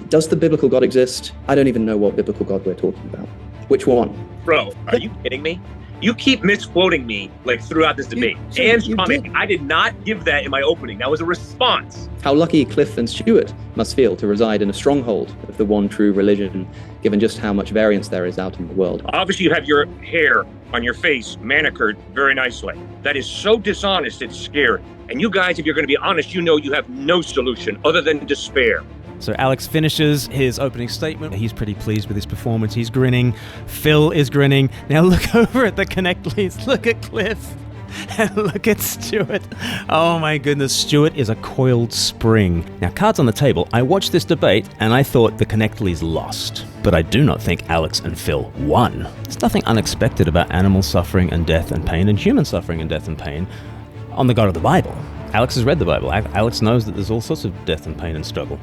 Does the biblical God exist? I don't even know what biblical God we're talking about. Which one? Bro, are you kidding me? You keep misquoting me like throughout this debate. I did not give that in my opening. That was a response. How lucky Cliffe and Stuart must feel to reside in a stronghold of the one true religion, given just how much variance there is out in the world. Obviously, you have your hair on your face manicured very nicely. That is so dishonest, it's scary. And you guys, if you're going to be honest, you know you have no solution other than despair. So Alex finishes his opening statement. He's pretty pleased with his performance. He's grinning. Phil is grinning. Now look over at the Knechtles. Look at Cliffe. And look at Stuart. Oh my goodness, Stuart is a coiled spring. Now, cards on the table, I watched this debate and I thought the Knechtles lost. But I do not think Alex and Phil won. There's nothing unexpected about animal suffering and death and pain and human suffering and death and pain on the God of the Bible. Alex has read the Bible. Alex knows that there's all sorts of death and pain and struggle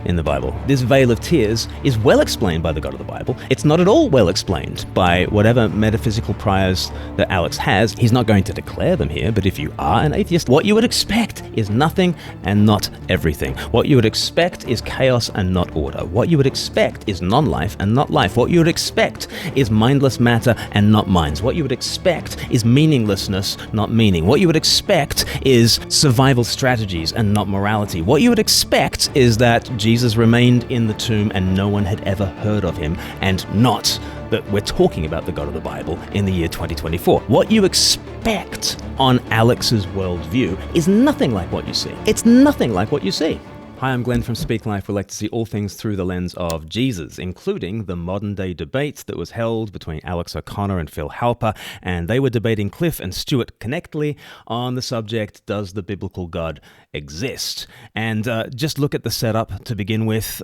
in the Bible. This veil of tears is well explained by the God of the Bible. It's not at all well explained by whatever metaphysical priors that Alex has. He's not going to declare them here, but if you are an atheist, what you would expect is nothing and not everything. What you would expect is chaos and not order. What you would expect is non-life and not life. What you would expect is mindless matter and not minds. What you would expect is meaninglessness, not meaning. What you would expect is survival strategies and not morality. What you would expect is that Jesus remained in the tomb and no one had ever heard of him, and not that we're talking about the God of the Bible in the year 2024. What you expect on Alex's worldview is nothing like what you see. It's nothing like what you see. Hi, I'm Glenn from Speak Life. We like to see all things through the lens of Jesus, including the modern-day debate that was held between Alex O'Connor and Phil Halper, and they were debating Cliffe and Stuart Knechtle on the subject, does the biblical God exist? And just look at the setup to begin with.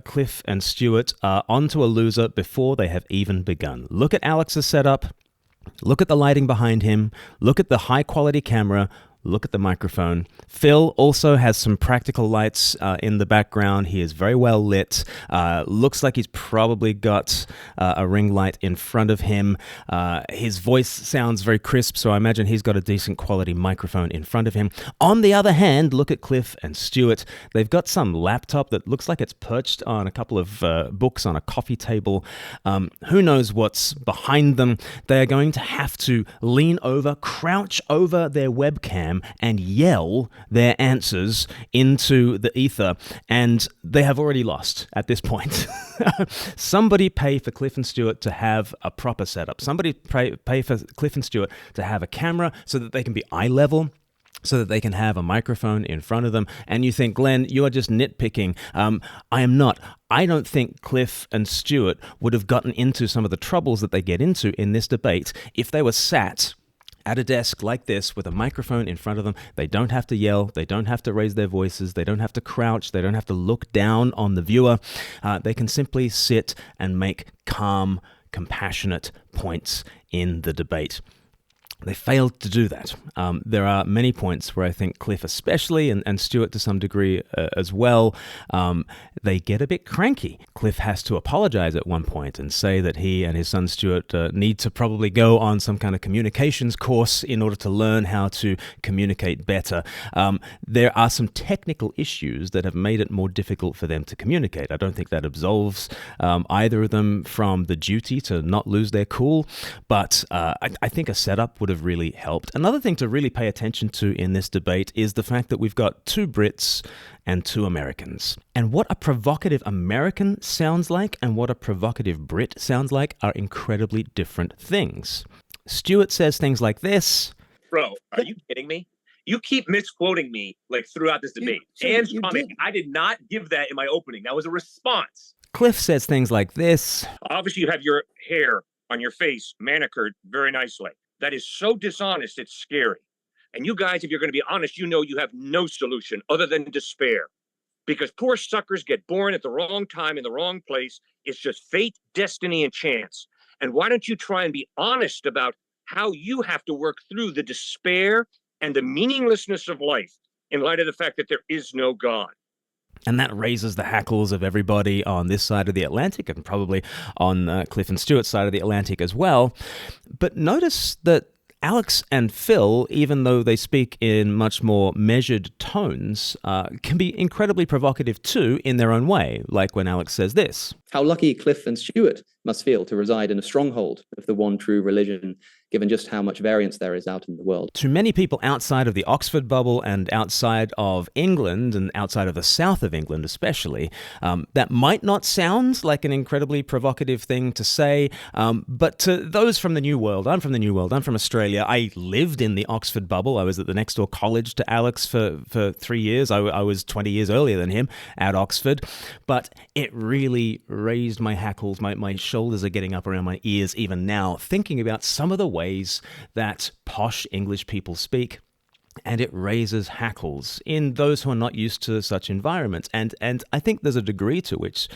Cliffe and Stuart are onto a loser before they have even begun. Look at Alex's setup. Look at the lighting behind him. Look at the high-quality camera. Look at the microphone. Phil also has some practical lights in the background. He is very well lit. Looks like he's probably got a ring light in front of him. His voice sounds very crisp, so I imagine he's got a decent quality microphone in front of him. On the other hand, look at Cliffe and Stuart. They've got some laptop that looks like it's perched on a couple of books on a coffee table. Who knows what's behind them? They are going to have to lean over, crouch over their webcam and yell their answers into the ether, and they have already lost at this point. Somebody pay for Cliffe and Stuart to have a proper setup. Somebody pay for Cliffe and Stuart to have a camera so that they can be eye level, so that they can have a microphone in front of them. And you think, Glenn, you are just nitpicking. I am not. I don't think Cliffe and Stuart would have gotten into some of the troubles that they get into in this debate if they were sat at a desk like this with a microphone in front of them. They don't have to yell. They don't have to raise their voices. They don't have to crouch. They don't have to look down on the viewer. They can simply sit and make calm, compassionate points in the debate. They failed to do that. There are many points where I think Cliffe especially, and Stuart to some degree as well, they get a bit cranky. Cliffe has to apologize at one point and say that he and his son Stuart need to probably go on some kind of communications course in order to learn how to communicate better. There are some technical issues that have made it more difficult for them to communicate. I don't think that absolves either of them from the duty to not lose their cool, but I think a setup would have really helped. Another thing to really pay attention to in this debate is the fact that we've got two Brits and two Americans. And what a provocative American sounds like and what a provocative Brit sounds like are incredibly different things. Stuart says things like this. Bro, are you kidding me? You keep misquoting me like throughout this debate. I did not give that in my opening. That was a response. Cliffe says things like this. Obviously, you have your hair on your face manicured very nicely. That is so dishonest, it's scary. And you guys, if you're going to be honest, you know you have no solution other than despair. Because poor suckers get born at the wrong time in the wrong place. It's just fate, destiny, and chance. And why don't you try and be honest about how you have to work through the despair and the meaninglessness of life in light of the fact that there is no God? And that raises the hackles of everybody on this side of the Atlantic and probably on Cliffe and Stuart's side of the Atlantic as well. But notice that Alex and Phil, even though they speak in much more measured tones, can be incredibly provocative too in their own way, like when Alex says this. How lucky Cliffe and Stuart must feel to reside in a stronghold of the one true religion, given just how much variance there is out in the world. To many people outside of the Oxford bubble and outside of England and outside of the south of England especially, that might not sound like an incredibly provocative thing to say, but to those from the New World, I'm from the New World, I'm from Australia, I lived in the Oxford bubble, I was at the next door college to Alex for 3 years, I was 20 years earlier than him at Oxford, but it really raised my hackles, my shoulders are getting up around my ears even now, thinking about some of the ways that posh English people speak, and it raises hackles in those who are not used to such environments. And I think there's a degree to which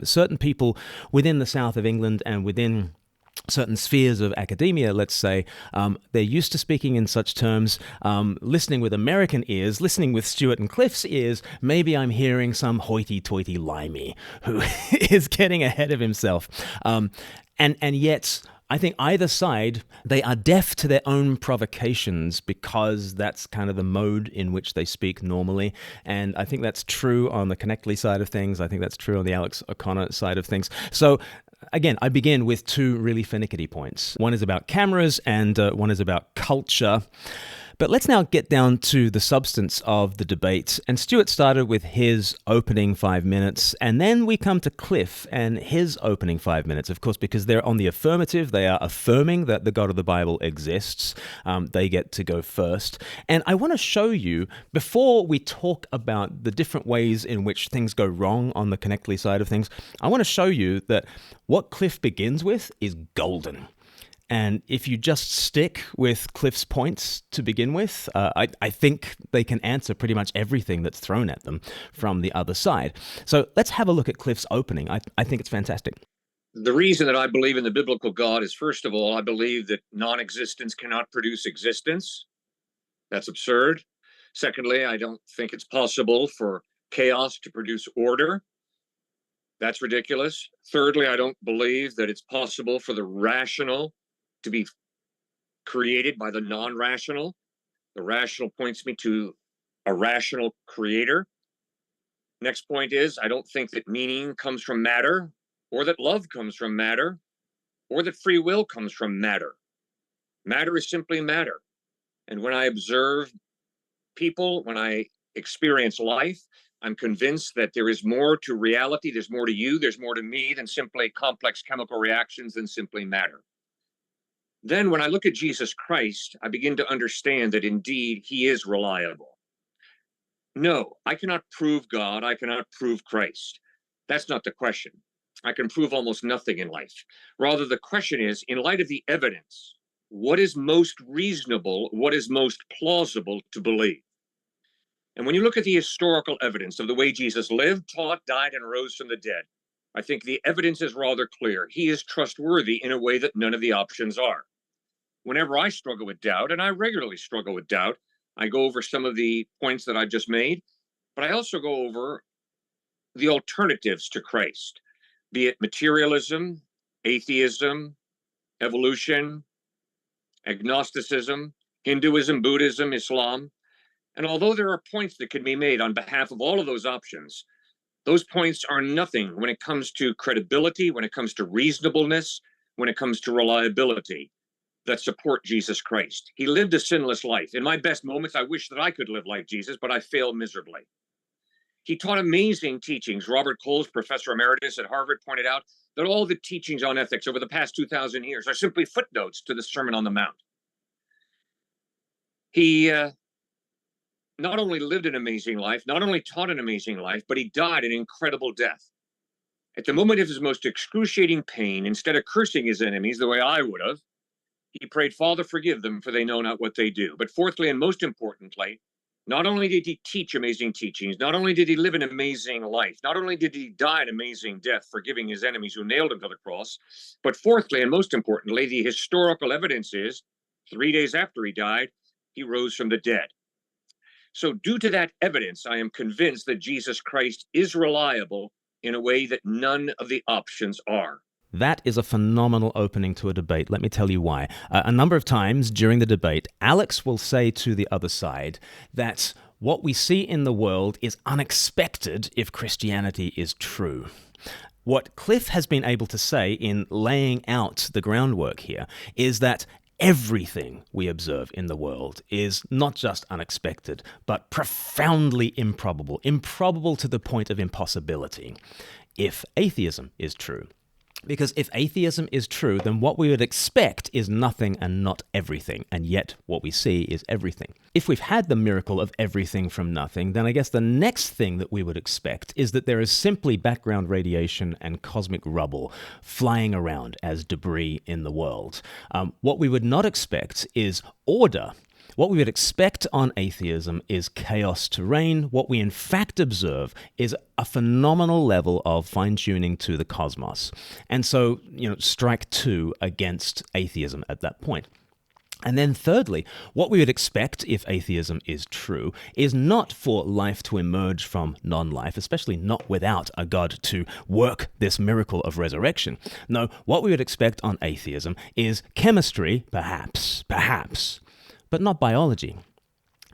certain people within the south of England and within certain spheres of academia, let's say, they're used to speaking in such terms, listening with American ears, listening with Stuart and Cliffe's ears, maybe I'm hearing some hoity-toity limey who is getting ahead of himself. And yet, I think either side, they are deaf to their own provocations because that's kind of the mode in which they speak normally. And I think that's true on the Knechtle side of things. I think that's true on the Alex O'Connor side of things. So again, I begin with two really finicky points. One is about cameras and one is about culture. But let's now get down to the substance of the debate. And Stuart started with his opening 5 minutes, and then we come to Cliffe and his opening 5 minutes, of course, because they're on the affirmative. They are affirming that the God of the Bible exists. They get to go first. And I want to show you, before we talk about the different ways in which things go wrong on the Knechtle side of things, I want to show you that what Cliffe begins with is golden. And if you just stick with Cliffe's points to begin with, I think they can answer pretty much everything that's thrown at them from the other side. So let's have a look at Cliffe's opening. I think it's fantastic. The reason that I believe in the biblical God is, first of all, I believe that non-existence cannot produce existence. That's absurd. Secondly, I don't think it's possible for chaos to produce order. That's ridiculous. Thirdly, I don't believe that it's possible for the rational to be created by the non-rational. The rational points me to a rational creator. Next point is, I don't think that meaning comes from matter, or that love comes from matter, or that free will comes from matter. Matter is simply matter. And when I observe people, when I experience life, I'm convinced that there is more to reality, there's more to you, there's more to me than simply complex chemical reactions, than simply matter. Then when I look at Jesus Christ, I begin to understand that indeed he is reliable. No, I cannot prove God. I cannot prove Christ. That's not the question. I can prove almost nothing in life. Rather, the question is, in light of the evidence, what is most reasonable, what is most plausible to believe? And when you look at the historical evidence of the way Jesus lived, taught, died, and rose from the dead, I think the evidence is rather clear. He is trustworthy in a way that none of the options are. Whenever I struggle with doubt, and I regularly struggle with doubt, I go over some of the points that I just made, but I also go over the alternatives to Christ, be it materialism, atheism, evolution, agnosticism, Hinduism, Buddhism, Islam. And although there are points that can be made on behalf of all of those options, those points are nothing when it comes to credibility, when it comes to reasonableness, when it comes to reliability that support Jesus Christ. He lived a sinless life. In my best moments, I wish that I could live like Jesus, but I fail miserably. He taught amazing teachings. Robert Coles, professor emeritus at Harvard, pointed out that all the teachings on ethics over the past 2,000 years are simply footnotes to the Sermon on the Mount. He not only lived an amazing life, not only taught an amazing life, but he died an incredible death. At the moment of his most excruciating pain, instead of cursing his enemies the way I would have, he prayed, Father, forgive them, for they know not what they do. But fourthly, and most importantly, not only did he teach amazing teachings, not only did he live an amazing life, not only did he die an amazing death, forgiving his enemies who nailed him to the cross, but fourthly, and most importantly, the historical evidence is 3 days after he died, he rose from the dead. So due to that evidence, I am convinced that Jesus Christ is reliable in a way that none of the options are. That is a phenomenal opening to a debate. Let me tell you why. A number of times during the debate, Alex will say to the other side that what we see in the world is unexpected if Christianity is true. What Cliffe has been able to say in laying out the groundwork here is that everything we observe in the world is not just unexpected, but profoundly improbable, improbable to the point of impossibility, if atheism is true. Because if atheism is true, then what we would expect is nothing and not everything, and yet what we see is everything. If we've had the miracle of everything from nothing, then I guess the next thing that we would expect is that there is simply background radiation and cosmic rubble flying around as debris in the world. What we would not expect is order. What we would expect on atheism is chaos to reign. What we in fact observe is a phenomenal level of fine-tuning to the cosmos. And so, strike two against atheism at that point. And then thirdly, what we would expect if atheism is true is not for life to emerge from non-life, especially not without a God to work this miracle of resurrection. No, what we would expect on atheism is chemistry, perhaps, but not biology.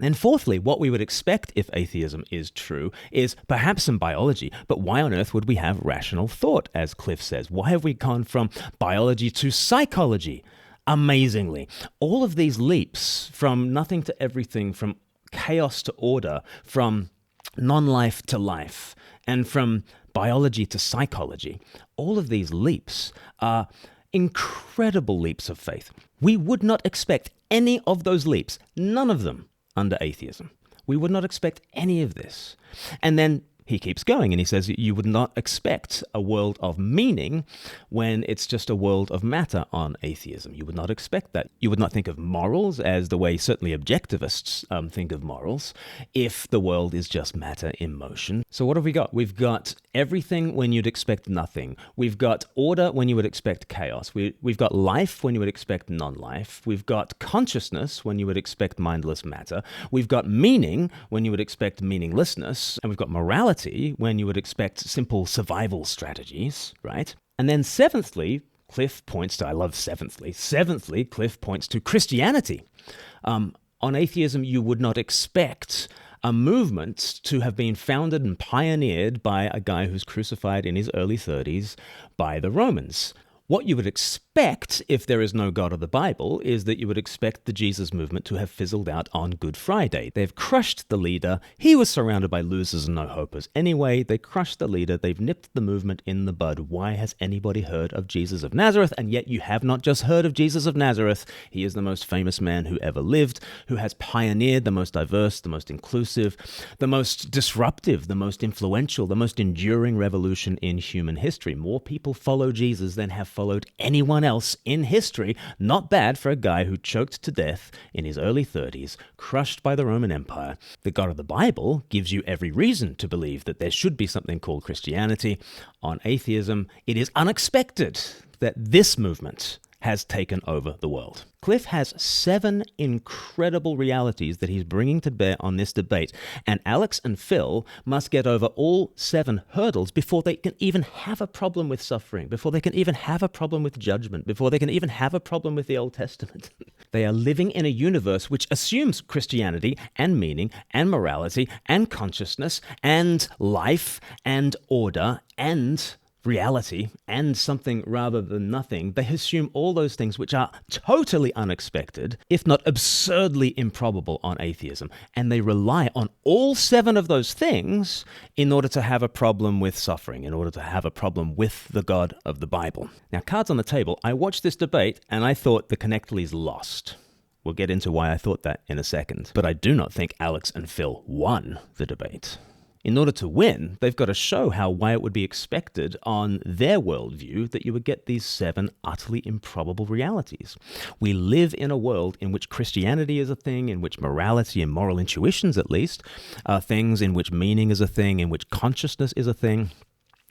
And fourthly, what we would expect if atheism is true is perhaps some biology, but why on earth would we have rational thought, as Cliffe says? Why have we gone from biology to psychology? Amazingly. All of these leaps from nothing to everything, from chaos to order, from non-life to life, and from biology to psychology, all of these leaps are incredible leaps of faith. We would not expect any of those leaps, none of them, under atheism. We would not expect any of this. And then he keeps going and he says you would not expect a world of meaning when it's just a world of matter on atheism. You would not expect that. You would not think of morals as the way certainly objectivists think of morals if the world is just matter in motion. So what have we got? We've got everything when you'd expect nothing. We've got order when you would expect chaos. We've got life when you would expect non-life. We've got consciousness when you would expect mindless matter. We've got meaning when you would expect meaninglessness. And we've got morality when you would expect simple survival strategies, right? And then seventhly, Cliffe points to Christianity. On atheism, you would not expect a movement to have been founded and pioneered by a guy who's crucified in his early 30s by the Romans. What you would expect, if there is no God of the Bible, is that you would expect the Jesus movement to have fizzled out on Good Friday. They've crushed the leader. He was surrounded by losers and no-hopers. Anyway, they crushed the leader. They've nipped the movement in the bud. Why has anybody heard of Jesus of Nazareth? And yet you have not just heard of Jesus of Nazareth. He is the most famous man who ever lived, who has pioneered the most diverse, the most inclusive, the most disruptive, the most influential, the most enduring revolution in human history. More people follow Jesus than have followed anyone else in history. Not bad for a guy who choked to death in his early 30s, crushed by the Roman Empire. The God of the Bible gives you every reason to believe that there should be something called Christianity. On atheism, it is unexpected that this movement has taken over the world. Cliffe has 7 incredible realities that he's bringing to bear on this debate, and Alex and Phil must get over all 7 hurdles before they can even have a problem with suffering, before they can even have a problem with judgment, before they can even have a problem with the Old Testament. They are living in a universe which assumes Christianity and meaning and morality and consciousness and life and order and reality and something rather than nothing. They assume all those things which are totally unexpected, if not absurdly improbable on atheism. And they rely on all 7 of those things in order to have a problem with suffering, in order to have a problem with the God of the Bible. Now, cards on the table, I watched this debate and I thought the Knechtles lost. We'll get into why I thought that in a second. But I do not think Alex and Phil won the debate. In order to win, they've got to show why it would be expected on their worldview that you would get these 7 utterly improbable realities. We live in a world in which Christianity is a thing, in which morality and moral intuitions, at least, are things, in which meaning is a thing, in which consciousness is a thing,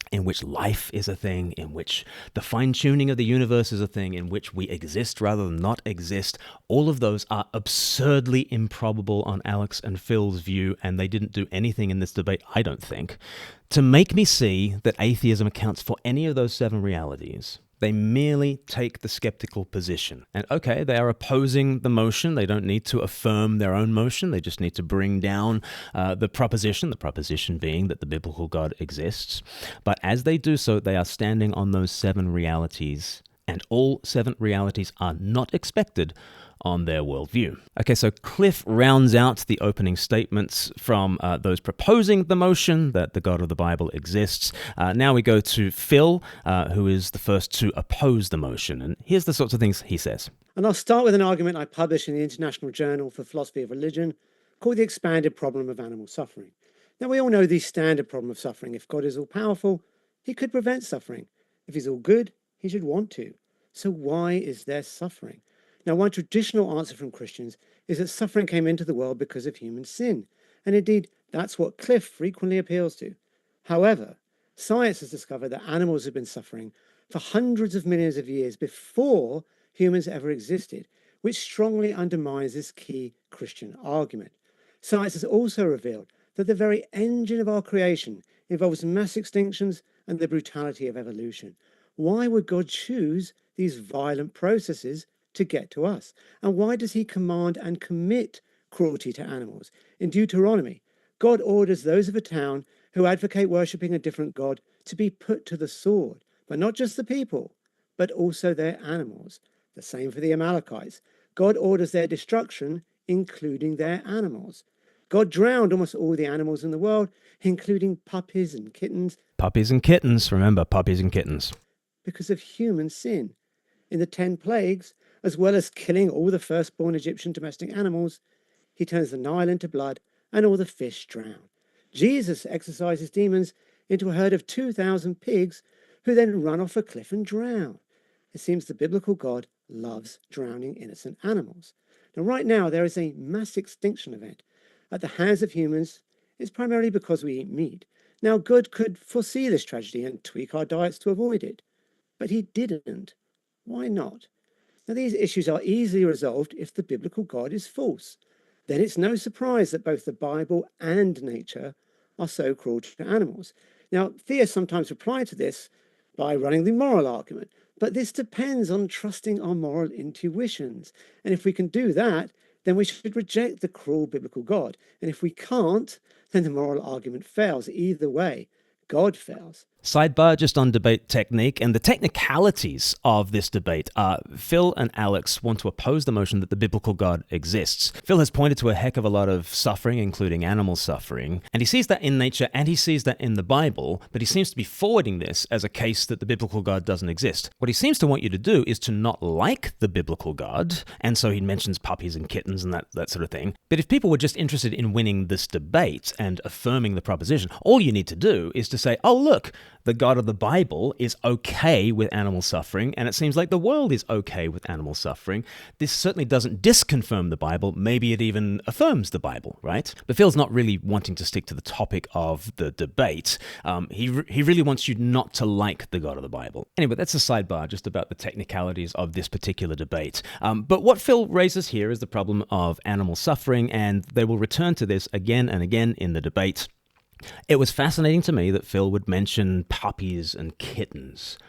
in which life is a thing, in which the fine-tuning of the universe is a thing, in which we exist rather than not exist. All of those are absurdly improbable on Alex and Phil's view, and they didn't do anything in this debate, I don't think, to make me see that atheism accounts for any of those 7 realities. They merely take the skeptical position. And okay, they are opposing the motion. They don't need to affirm their own motion. They just need to bring down the proposition being that the biblical God exists. But as they do so, they are standing on those 7 realities, and all 7 realities are not expected on their worldview. Okay, so Cliffe rounds out the opening statements from those proposing the motion that the God of the Bible exists. Now we go to Phil, who is the first to oppose the motion. And here's the sorts of things he says. And I'll start with an argument I published in the International Journal for Philosophy of Religion called the expanded problem of animal suffering. Now, we all know the standard problem of suffering. If God is all-powerful, he could prevent suffering. If he's all good, he should want to. So why is there suffering? Now, one traditional answer from Christians is that suffering came into the world because of human sin. And indeed, that's what Cliffe frequently appeals to. However, science has discovered that animals have been suffering for hundreds of millions of years before humans ever existed, which strongly undermines this key Christian argument. Science has also revealed that the very engine of our creation involves mass extinctions and the brutality of evolution. Why would God choose these violent processes to get to us? And why does he command and commit cruelty to animals? In Deuteronomy, God orders those of a town who advocate worshipping a different God to be put to the sword, but not just the people, but also their animals. The same for the Amalekites. God orders their destruction, including their animals. God drowned almost all the animals in the world, including puppies and kittens. Puppies and kittens, remember, puppies and kittens. Because of human sin. In the 10 plagues, as well as killing all the firstborn Egyptian domestic animals, he turns the Nile into blood and all the fish drown. Jesus exorcises demons into a herd of 2,000 pigs who then run off a cliff and drown. It seems the biblical God loves drowning innocent animals. Now, right now, there is a mass extinction event at the hands of humans. It's primarily because we eat meat. Now, God could foresee this tragedy and tweak our diets to avoid it. But he didn't. Why not? Now, these issues are easily resolved if the biblical God is false. Then it's no surprise that both the Bible and nature are so cruel to animals. Now, theists sometimes reply to this by running the moral argument, but this depends on trusting our moral intuitions. And if we can do that, then we should reject the cruel biblical God. And if we can't, then the moral argument fails. Either way, God fails. Sidebar just on debate technique and the technicalities of this debate. Phil and Alex want to oppose the motion that the biblical God exists. Phil has pointed to a heck of a lot of suffering, including animal suffering, and he sees that in nature and he sees that in the Bible, but he seems to be forwarding this as a case that the biblical God doesn't exist. What he seems to want you to do is to not like the biblical God, and so he mentions puppies and kittens and that sort of thing. But if people were just interested in winning this debate and affirming the proposition, all you need to do is to say, oh, look, the God of the Bible is okay with animal suffering, and it seems like the world is okay with animal suffering. This certainly doesn't disconfirm the Bible. Maybe it even affirms the Bible, right? But Phil's not really wanting to stick to the topic of the debate. He really wants you not to like the God of the Bible. Anyway, that's a sidebar just about the technicalities of this particular debate. But what Phil raises here is the problem of animal suffering, and they will return to this again and again in the debate. It was fascinating to me that Phil would mention puppies and kittens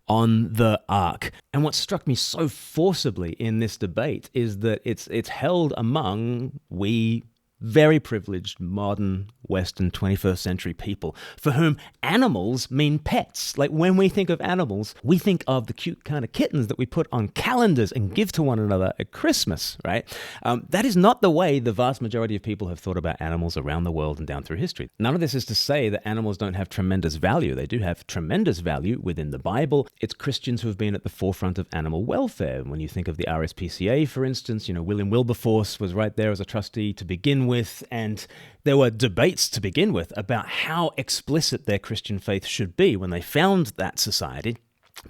on the ark. And what struck me so forcibly in this debate is that it's held among we very privileged, modern, Western, 21st century people for whom animals mean pets. Like when we think of animals, we think of the cute kind of kittens that we put on calendars and give to one another at Christmas, right? That is not the way the vast majority of people have thought about animals around the world and down through history. None of this is to say that animals don't have tremendous value. They do have tremendous value within the Bible. It's Christians who have been at the forefront of animal welfare. When you think of the RSPCA, for instance, William Wilberforce was right there as a trustee to begin with, and there were debates to begin with about how explicit their Christian faith should be when they found that society.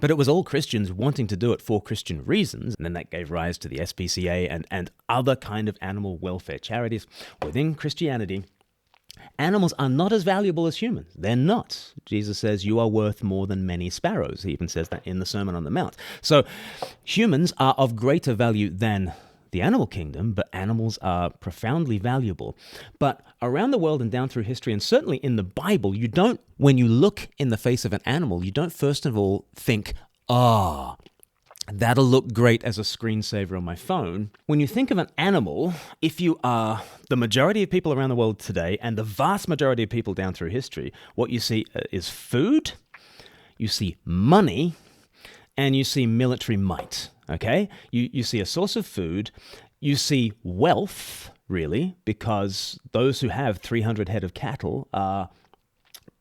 But it was all Christians wanting to do it for Christian reasons, and then that gave rise to the SPCA and other kind of animal welfare charities within Christianity. Animals are not as valuable as humans. They're not. Jesus says, you are worth more than many sparrows. He even says that in the Sermon on the Mount. So humans are of greater value than the animal kingdom, but animals are profoundly valuable. But around the world and down through history, and certainly in the Bible, when you look in the face of an animal, you don't first of all think, Ah, that'll look great as a screensaver on my phone. When you think of an animal, if you are the majority of people around the world today and the vast majority of people down through history, what you see is food, you see money, and you see military might, okay? You see a source of food, you see wealth, really, because those who have 300 head of cattle are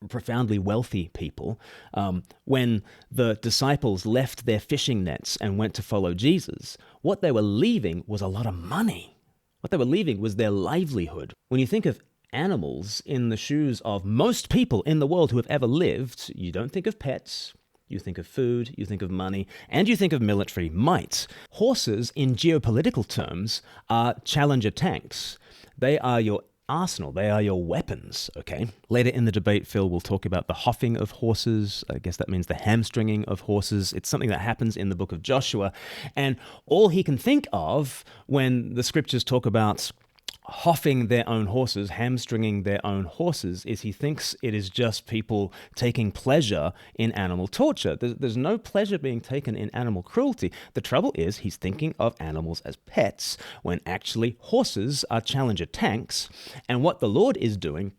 profoundly wealthy people. When the disciples left their fishing nets and went to follow Jesus, what they were leaving was a lot of money. What they were leaving was their livelihood. When you think of animals in the shoes of most people in the world who have ever lived, you don't think of pets. You think of food, you think of money, and you think of military might. Horses, in geopolitical terms, are challenger tanks. They are your arsenal. They are your weapons, okay? Later in the debate, Phil will talk about the hoffing of horses. I guess that means the hamstringing of horses. It's something that happens in the book of Joshua. And all he can think of when the scriptures talk about hoffing their own horses, hamstringing their own horses, is he thinks it is just people taking pleasure in animal torture. There's no pleasure being taken in animal cruelty. The trouble is he's thinking of animals as pets when actually horses are challenger tanks. And what the Lord is doing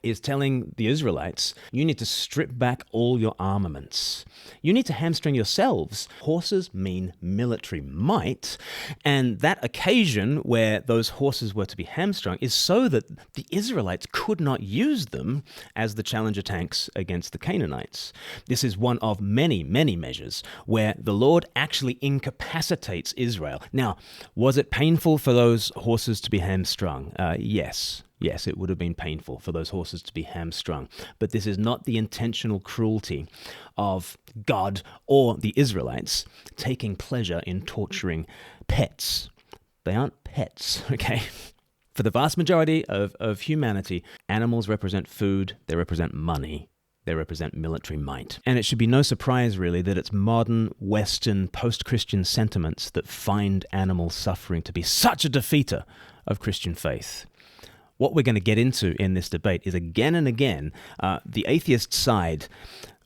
is telling the Israelites, you need to strip back all your armaments. You need to hamstring yourselves. Horses mean military might, and that occasion where those horses were to be hamstrung is so that the Israelites could not use them as the challenger tanks against the Canaanites. This is one of many, many measures where the Lord actually incapacitates Israel. Now, was it painful for those horses to be hamstrung? Yes. Yes, it would have been painful for those horses to be hamstrung. But this is not the intentional cruelty of God or the Israelites taking pleasure in torturing pets. They aren't pets, okay? For the vast majority of humanity, animals represent food, they represent money. They represent military might. And it should be no surprise, really, that it's modern, Western, post-Christian sentiments that find animal suffering to be such a defeater of Christian faith. What we're going to get into in this debate is again and again, the atheist side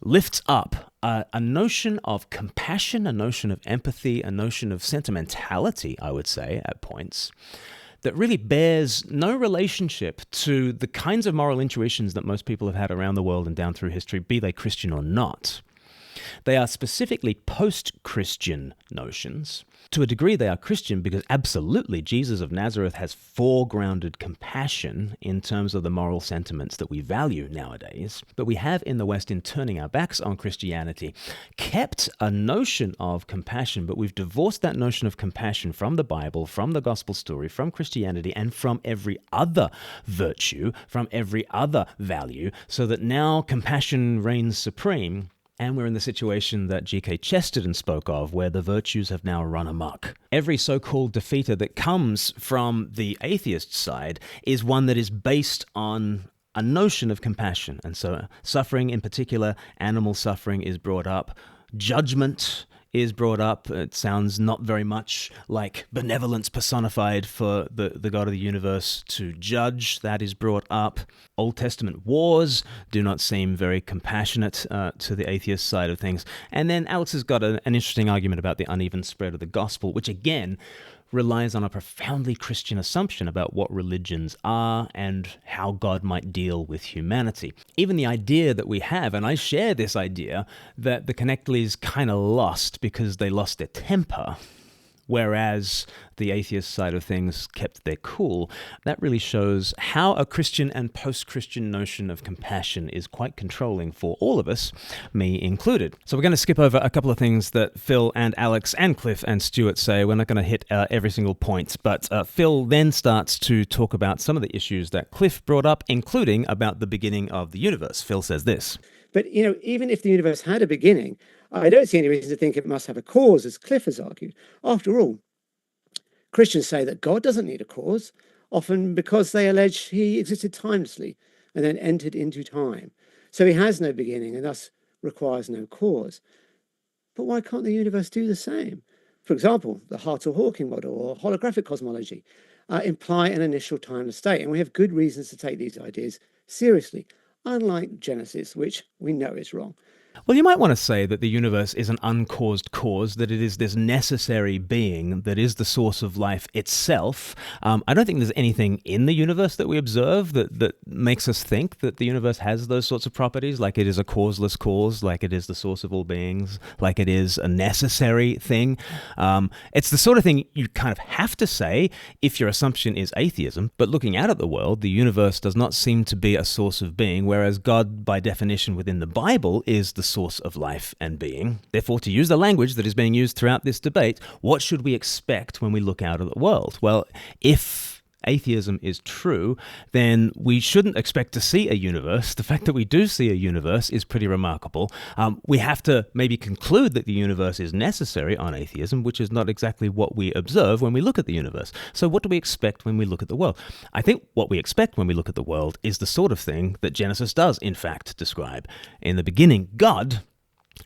lifts up a notion of compassion, a notion of empathy, a notion of sentimentality, I would say, at points, that really bears no relationship to the kinds of moral intuitions that most people have had around the world and down through history, be they Christian or not. They are specifically post-Christian notions. To a degree, they are Christian because absolutely Jesus of Nazareth has foregrounded compassion in terms of the moral sentiments that we value nowadays. But we have in the West, in turning our backs on Christianity, kept a notion of compassion, but we've divorced that notion of compassion from the Bible, from the gospel story, from Christianity, and from every other virtue, from every other value, so that now compassion reigns supreme. And we're in the situation that G.K. Chesterton spoke of, where the virtues have now run amok. Every so-called defeater that comes from the atheist side is one that is based on a notion of compassion. And so suffering, in particular, animal suffering, is brought up. Judgment is brought up. It sounds not very much like benevolence personified for the God of the universe to judge. That is brought up. Old Testament wars do not seem very compassionate to the atheist side of things. And then Alex has got an interesting argument about the uneven spread of the gospel, which again relies on a profoundly Christian assumption about what religions are and how God might deal with humanity. Even the idea that we have, and I share this idea, that the Knechtles kind of lost because they lost their temper, whereas the atheist side of things kept their cool, that really shows how a Christian and post-Christian notion of compassion is quite controlling for all of us, me included. So we're going to skip over a couple of things that Phil and Alex and Cliffe and Stuart say. We're not going to hit every single point, but Phil then starts to talk about some of the issues that Cliffe brought up, including about the beginning of the universe. Phil says this. But, even if the universe had a beginning, I don't see any reason to think it must have a cause, as Cliffe has argued. After all, Christians say that God doesn't need a cause, often because they allege he existed timelessly and then entered into time. So he has no beginning and thus requires no cause. But why can't the universe do the same? For example, the Hartle-Hawking model or holographic cosmology imply an initial timeless state, and we have good reasons to take these ideas seriously, unlike Genesis, which we know is wrong. Well, you might want to say that the universe is an uncaused cause, that it is this necessary being that is the source of life itself. I don't think there's anything in the universe that we observe that makes us think that the universe has those sorts of properties, like it is a causeless cause, like it is the source of all beings, like it is a necessary thing. It's the sort of thing you kind of have to say if your assumption is atheism, but looking out at the world, the universe does not seem to be a source of being, whereas God, by definition within the Bible, is the source of life and being. Therefore, to use the language that is being used throughout this debate, what should we expect when we look out at the world? Well, if atheism is true, then we shouldn't expect to see a universe. The fact that we do see a universe is pretty remarkable. We have to maybe conclude that the universe is necessary on atheism, which is not exactly what we observe when we look at the universe. So what do we expect when we look at the world? I think what we expect when we look at the world is the sort of thing that Genesis does, in fact, describe. In the beginning, God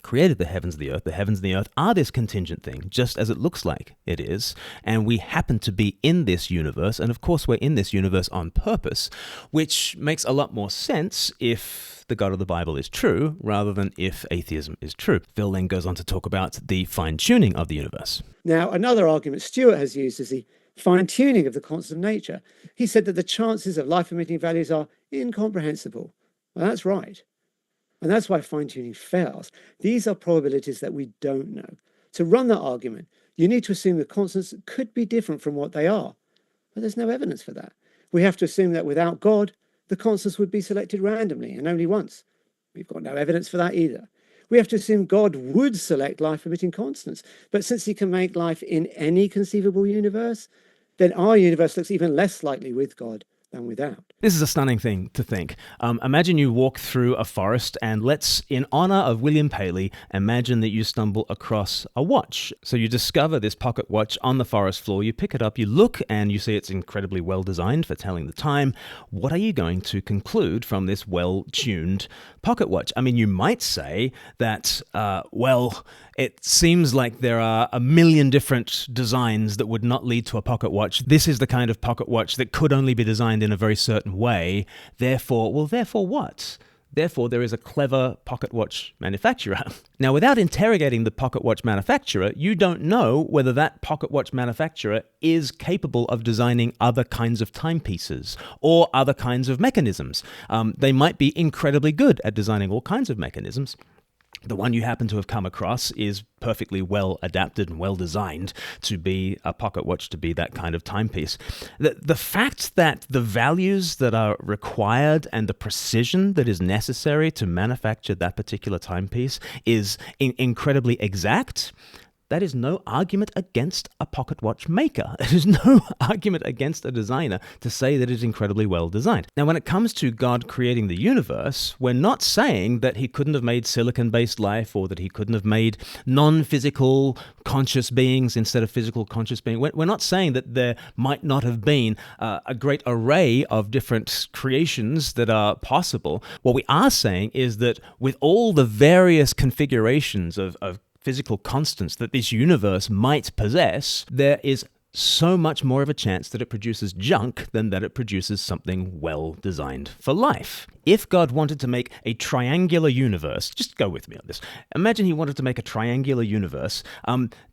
created the heavens and the earth. The heavens and the earth are this contingent thing, just as it looks like it is. And we happen to be in this universe. And of course, we're in this universe on purpose, which makes a lot more sense if the God of the Bible is true, rather than if atheism is true. Phil then goes on to talk about the fine-tuning of the universe. Now, another argument Stuart has used is the fine-tuning of the constant of nature. He said that the chances of life-emitting values are incomprehensible. Well, that's right. And that's why fine-tuning fails. These are probabilities that we don't know. To run that argument, you need to assume the constants could be different from what they are. But there's no evidence for that. We have to assume that without God, the constants would be selected randomly and only once. We've got no evidence for that either. We have to assume God would select life-emitting constants. But since he can make life in any conceivable universe, then our universe looks even less likely with God than without. This is a stunning thing to think. Imagine you walk through a forest and let's, in honor of William Paley, imagine that you stumble across a watch. So you discover this pocket watch on the forest floor, you pick it up, you look and you see it's incredibly well designed for telling the time. What are you going to conclude from this well-tuned pocket watch? I mean, you might say that, it seems like there are a million different designs that would not lead to a pocket watch. This is the kind of pocket watch that could only be designed in a very certain way. Therefore what? Therefore, there is a clever pocket watch manufacturer. Now, without interrogating the pocket watch manufacturer, you don't know whether that pocket watch manufacturer is capable of designing other kinds of timepieces or other kinds of mechanisms. They might be incredibly good at designing all kinds of mechanisms. The one you happen to have come across is perfectly well adapted and well designed to be a pocket watch, to be that kind of timepiece. The fact that the values that are required and the precision that is necessary to manufacture that particular timepiece is incredibly exact, that is no argument against a pocket watch maker. It is no argument against a designer to say that it's incredibly well designed. Now, when it comes to God creating the universe, we're not saying that he couldn't have made silicon-based life or that he couldn't have made non-physical conscious beings instead of physical conscious beings. We're not saying that there might not have been a great array of different creations that are possible. What we are saying is that with all the various configurations of physical constants that this universe might possess, there is so much more of a chance that it produces junk than that it produces something well designed for life. If God wanted to make a triangular universe, just go with me on this. Imagine he wanted to make a triangular universe,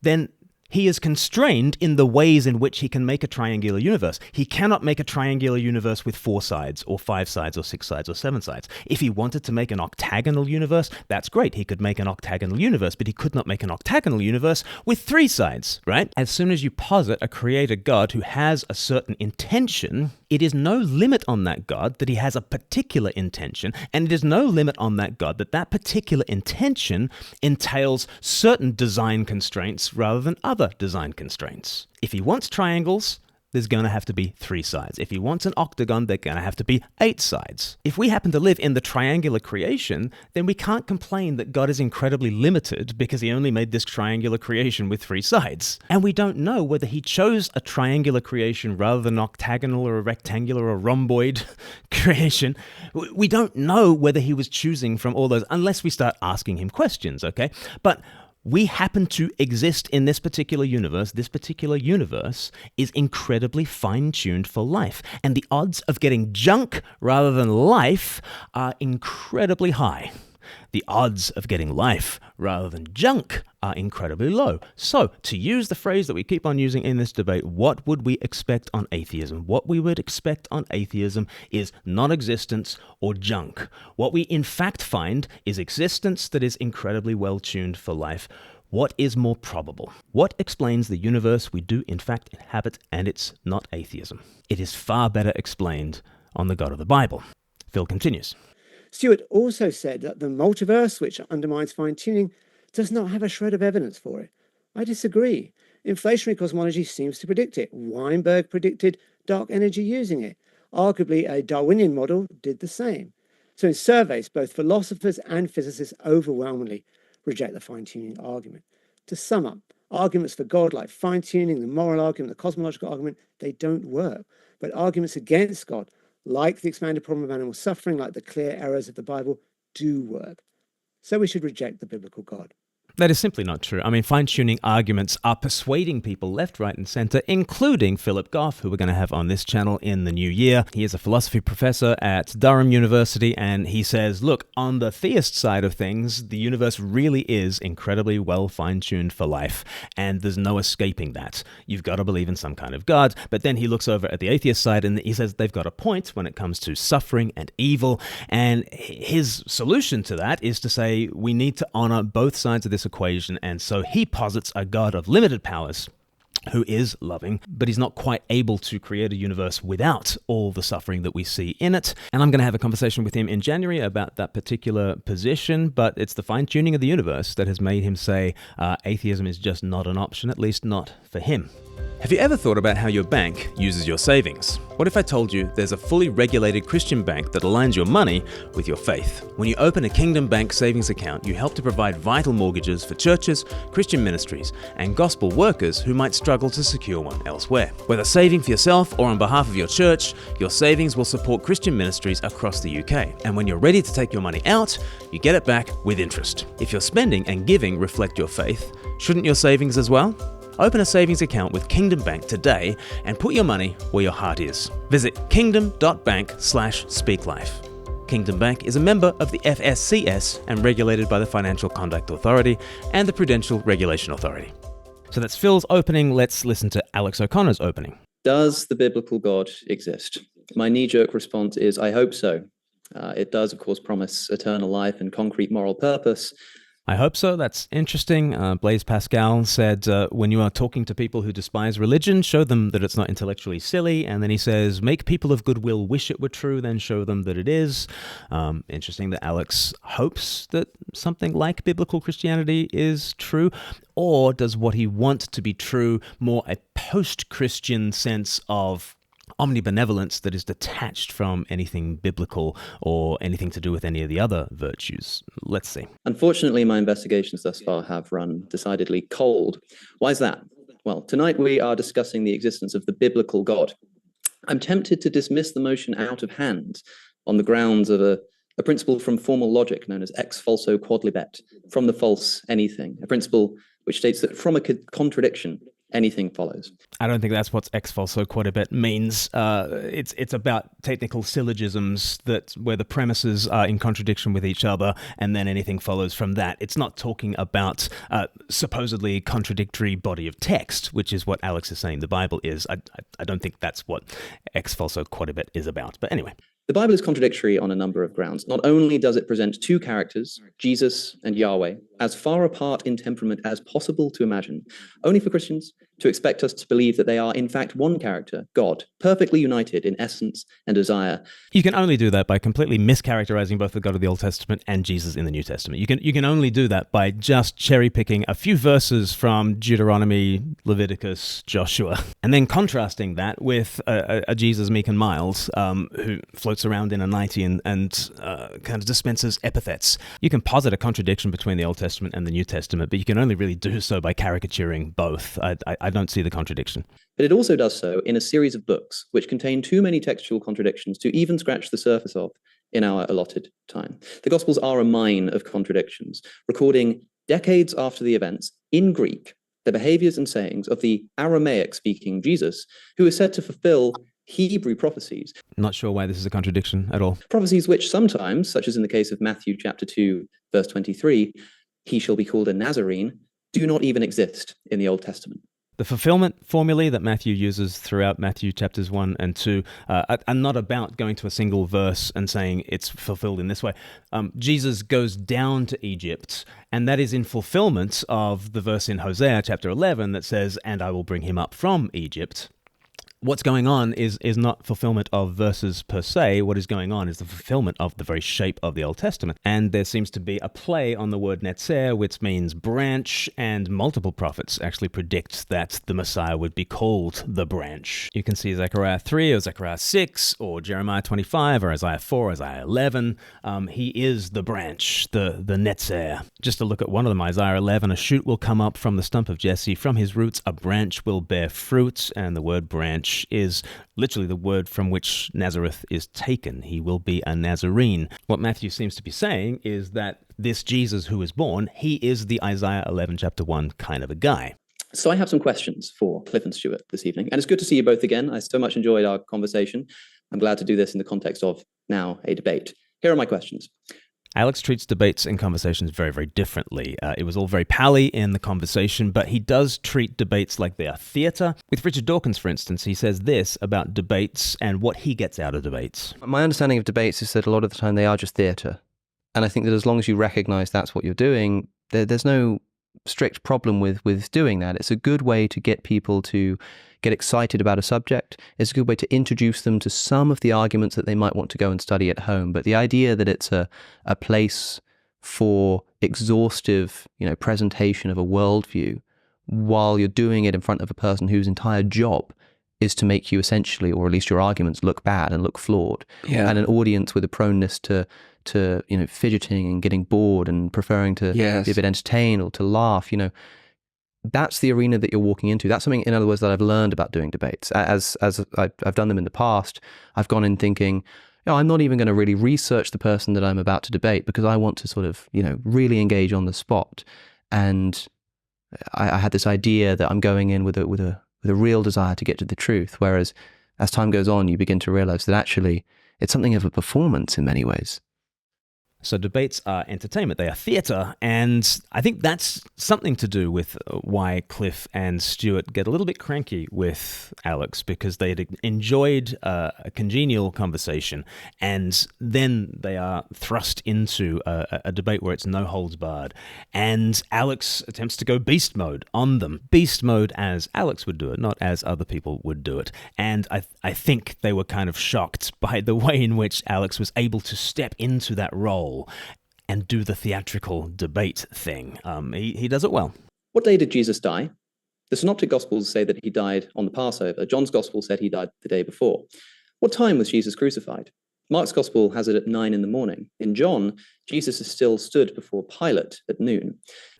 then he is constrained in the ways in which he can make a triangular universe. He cannot make a triangular universe with 4 sides, or 5 sides, or 6 sides, or 7 sides. If he wanted to make an octagonal universe, that's great. He could make an octagonal universe, but he could not make an octagonal universe with 3 sides, right? As soon as you posit a creator God who has a certain intention, it is no limit on that God that he has a particular intention, and it is no limit on that God that that particular intention entails certain design constraints rather than other design constraints. If he wants triangles, there's going to have to be 3 sides. If he wants an octagon, there's going to have to be 8 sides. If we happen to live in the triangular creation, then we can't complain that God is incredibly limited because he only made this triangular creation with 3 sides. And we don't know whether he chose a triangular creation rather than an octagonal or a rectangular or rhomboid creation. We don't know whether he was choosing from all those unless we start asking him questions, okay? But we happen to exist in this particular universe. This particular universe is incredibly fine-tuned for life. And the odds of getting junk rather than life are incredibly high. The odds of getting life rather than junk are incredibly low. So, to use the phrase that we keep on using in this debate, what would we expect on atheism? What we would expect on atheism is non-existence or junk. What we in fact find is existence that is incredibly well tuned for life. What is more probable? What explains the universe we do in fact inhabit, and it's not atheism? It is far better explained on the God of the Bible. Phil continues. Stuart also said that the multiverse, which undermines fine-tuning, does not have a shred of evidence for it. I disagree. Inflationary cosmology seems to predict it. Weinberg predicted dark energy using it. Arguably, a Darwinian model did the same. So in surveys, both philosophers and physicists overwhelmingly reject the fine-tuning argument. To sum up, arguments for God like fine-tuning, the moral argument, the cosmological argument, they don't work. But arguments against God, like the expanded problem of animal suffering, like the clear errors of the Bible, do work. So we should reject the biblical God. That is simply not true. I mean, fine-tuning arguments are persuading people left, right, and center, including Philip Goff, who we're going to have on this channel in the new year. He is a philosophy professor at Durham University, and he says, look, on the theist side of things, the universe really is incredibly well fine-tuned for life, and there's no escaping that. You've got to believe in some kind of God. But then he looks over at the atheist side, and he says they've got a point when it comes to suffering and evil, and his solution to that is to say we need to honor both sides of this equation, and so he posits a God of limited powers who is loving, but he's not quite able to create a universe without all the suffering that we see in it. And I'm going to have a conversation with him in January about that particular position, but it's the fine-tuning of the universe that has made him say atheism is just not an option, at least not for him. Have you ever thought about how your bank uses your savings? What if I told you there's a fully regulated Christian bank that aligns your money with your faith? When you open a Kingdom Bank savings account, you help to provide vital mortgages for churches, Christian ministries, and gospel workers who might struggle to secure one elsewhere. Whether saving for yourself or on behalf of your church, your savings will support Christian ministries across the UK. And when you're ready to take your money out, you get it back with interest. If your spending and giving reflect your faith, shouldn't your savings as well? Open a savings account with Kingdom Bank today and put your money where your heart is. Visit kingdom.bank/speaklife. Kingdom Bank is a member of the FSCS and regulated by the Financial Conduct Authority and the Prudential Regulation Authority. So that's Phil's opening. Let's listen to Alex O'Connor's opening. Does the biblical God exist? My knee-jerk response is, I hope so. It does, of course, promise eternal life and concrete moral purpose. I hope so. That's interesting. Blaise Pascal said, when you are talking to people who despise religion, show them that it's not intellectually silly. And then he says, make people of goodwill wish it were true, then show them that it is. Interesting that Alex hopes that something like biblical Christianity is true. Or does what he wants to be true more a post-Christian sense of omnibenevolence that is detached from anything biblical or anything to do with any of the other virtues? Let's see. Unfortunately, my investigations thus far have run decidedly cold. Why is that? Well, tonight we are discussing the existence of the biblical God. I'm tempted to dismiss the motion out of hand on the grounds of a principle from formal logic known as ex falso quodlibet, from the false anything, a principle which states that from a contradiction, anything follows. I don't think that's what ex falso quodlibet means. It's about technical syllogisms where the premises are in contradiction with each other and then anything follows from that. It's not talking about supposedly contradictory body of text, which is what Alex is saying the Bible is. I don't think that's what ex falso quodlibet is about. But anyway. The Bible is contradictory on a number of grounds. Not only does it present two characters, Jesus and Yahweh, as far apart in temperament as possible to imagine, only for Christians to expect us to believe that they are in fact one character, God, perfectly united in essence and desire. You can only do that by completely mischaracterizing both the God of the Old Testament and Jesus in the New Testament. You can only do that by just cherry-picking a few verses from Deuteronomy, Leviticus, Joshua, and then contrasting that with a Jesus meek and mild who floats around in a nightie and kind of dispenses epithets. You can posit a contradiction between the Old Testament and the New Testament, but you can only really do so by caricaturing both. I don't see the contradiction. But it also does so in a series of books which contain too many textual contradictions to even scratch the surface of in our allotted time. The Gospels are a mine of contradictions, recording decades after the events in Greek the behaviors and sayings of the Aramaic-speaking Jesus, who is said to fulfill Hebrew prophecies. Not sure why this is a contradiction at all. Prophecies which sometimes, such as in the case of Matthew chapter 2, verse 23, he shall be called a Nazarene, do not even exist in the Old Testament. The fulfillment formulae that Matthew uses throughout Matthew chapters 1 and 2 are not about going to a single verse and saying it's fulfilled in this way. Jesus goes down to Egypt, and that is in fulfillment of the verse in Hosea chapter 11 that says, "And I will bring him up from Egypt." What's going on is not fulfillment of verses per se. What is going on is the fulfillment of the very shape of the Old Testament. And there seems to be a play on the word netzer, which means branch, and multiple prophets actually predict that the Messiah would be called the branch. You can see Zechariah 3 or Zechariah 6 or Jeremiah 25 or Isaiah 4, Isaiah 11. He is the branch, the netzer. Just to look at one of them, Isaiah 11, "A shoot will come up from the stump of Jesse. From his roots a branch will bear fruit." And the word branch is literally the word from which Nazareth is taken. He will be a Nazarene. What Matthew seems to be saying is that this Jesus who is born, he is the Isaiah 11 chapter 1 kind of a guy. So I have some questions for Cliffe and Stuart this evening. And it's good to see you both again. I so much enjoyed our conversation. I'm glad to do this in the context of now a debate. Here are my questions. Alex treats debates and conversations very, very differently. It was all very pally in the conversation, but he does treat debates like they are theatre. With Richard Dawkins, for instance, he says this about debates and what he gets out of debates. My understanding of debates is that a lot of the time they are just theatre. And I think that as long as you recognise that's what you're doing, there's no strict problem with doing that. It's a good way to get people to get excited about a subject. It's a good way to introduce them to some of the arguments that they might want to go and study at home. But the idea that it's a place for exhaustive, presentation of a worldview while you're doing it in front of a person whose entire job is to make you essentially, or at least your arguments, look bad and look flawed. Yeah. And an audience with a proneness to fidgeting and getting bored and preferring to be a bit entertained or to laugh, that's the arena that you're walking into. That's something, in other words, that I've learned about doing debates. As I've done them in the past, I've gone in thinking, I'm not even going to really research the person that I'm about to debate because I want to sort of, really engage on the spot. And I had this idea that I'm going in with a real desire to get to the truth. Whereas as time goes on, you begin to realize that actually it's something of a performance in many ways. So debates are entertainment, they are theatre, and I think that's something to do with why Cliffe and Stuart get a little bit cranky with Alex, because they had enjoyed a congenial conversation, and then they are thrust into a debate where it's no holds barred, and Alex attempts to go beast mode on them. Beast mode as Alex would do it, not as other people would do it, and I think they were kind of shocked by the way in which Alex was able to step into that role and do the theatrical debate thing. He does it well. What day did Jesus die? The Synoptic Gospels say that he died on the Passover. John's Gospel said he died the day before. What time was Jesus crucified? Mark's Gospel has it at 9 a.m. In John, Jesus is still stood before Pilate at noon.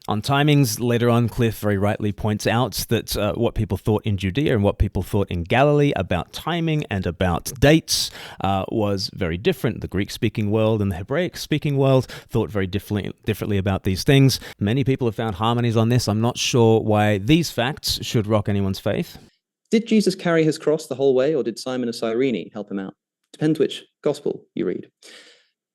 On timings, later on, Cliffe very rightly points out that what people thought in Judea and what people thought in Galilee about timing and about dates was very different. The Greek-speaking world and the Hebraic-speaking world thought very differently about these things. Many people have found harmonies on this. I'm not sure why these facts should rock anyone's faith. Did Jesus carry his cross the whole way, or did Simon of Cyrene help him out? Depends which gospel you read.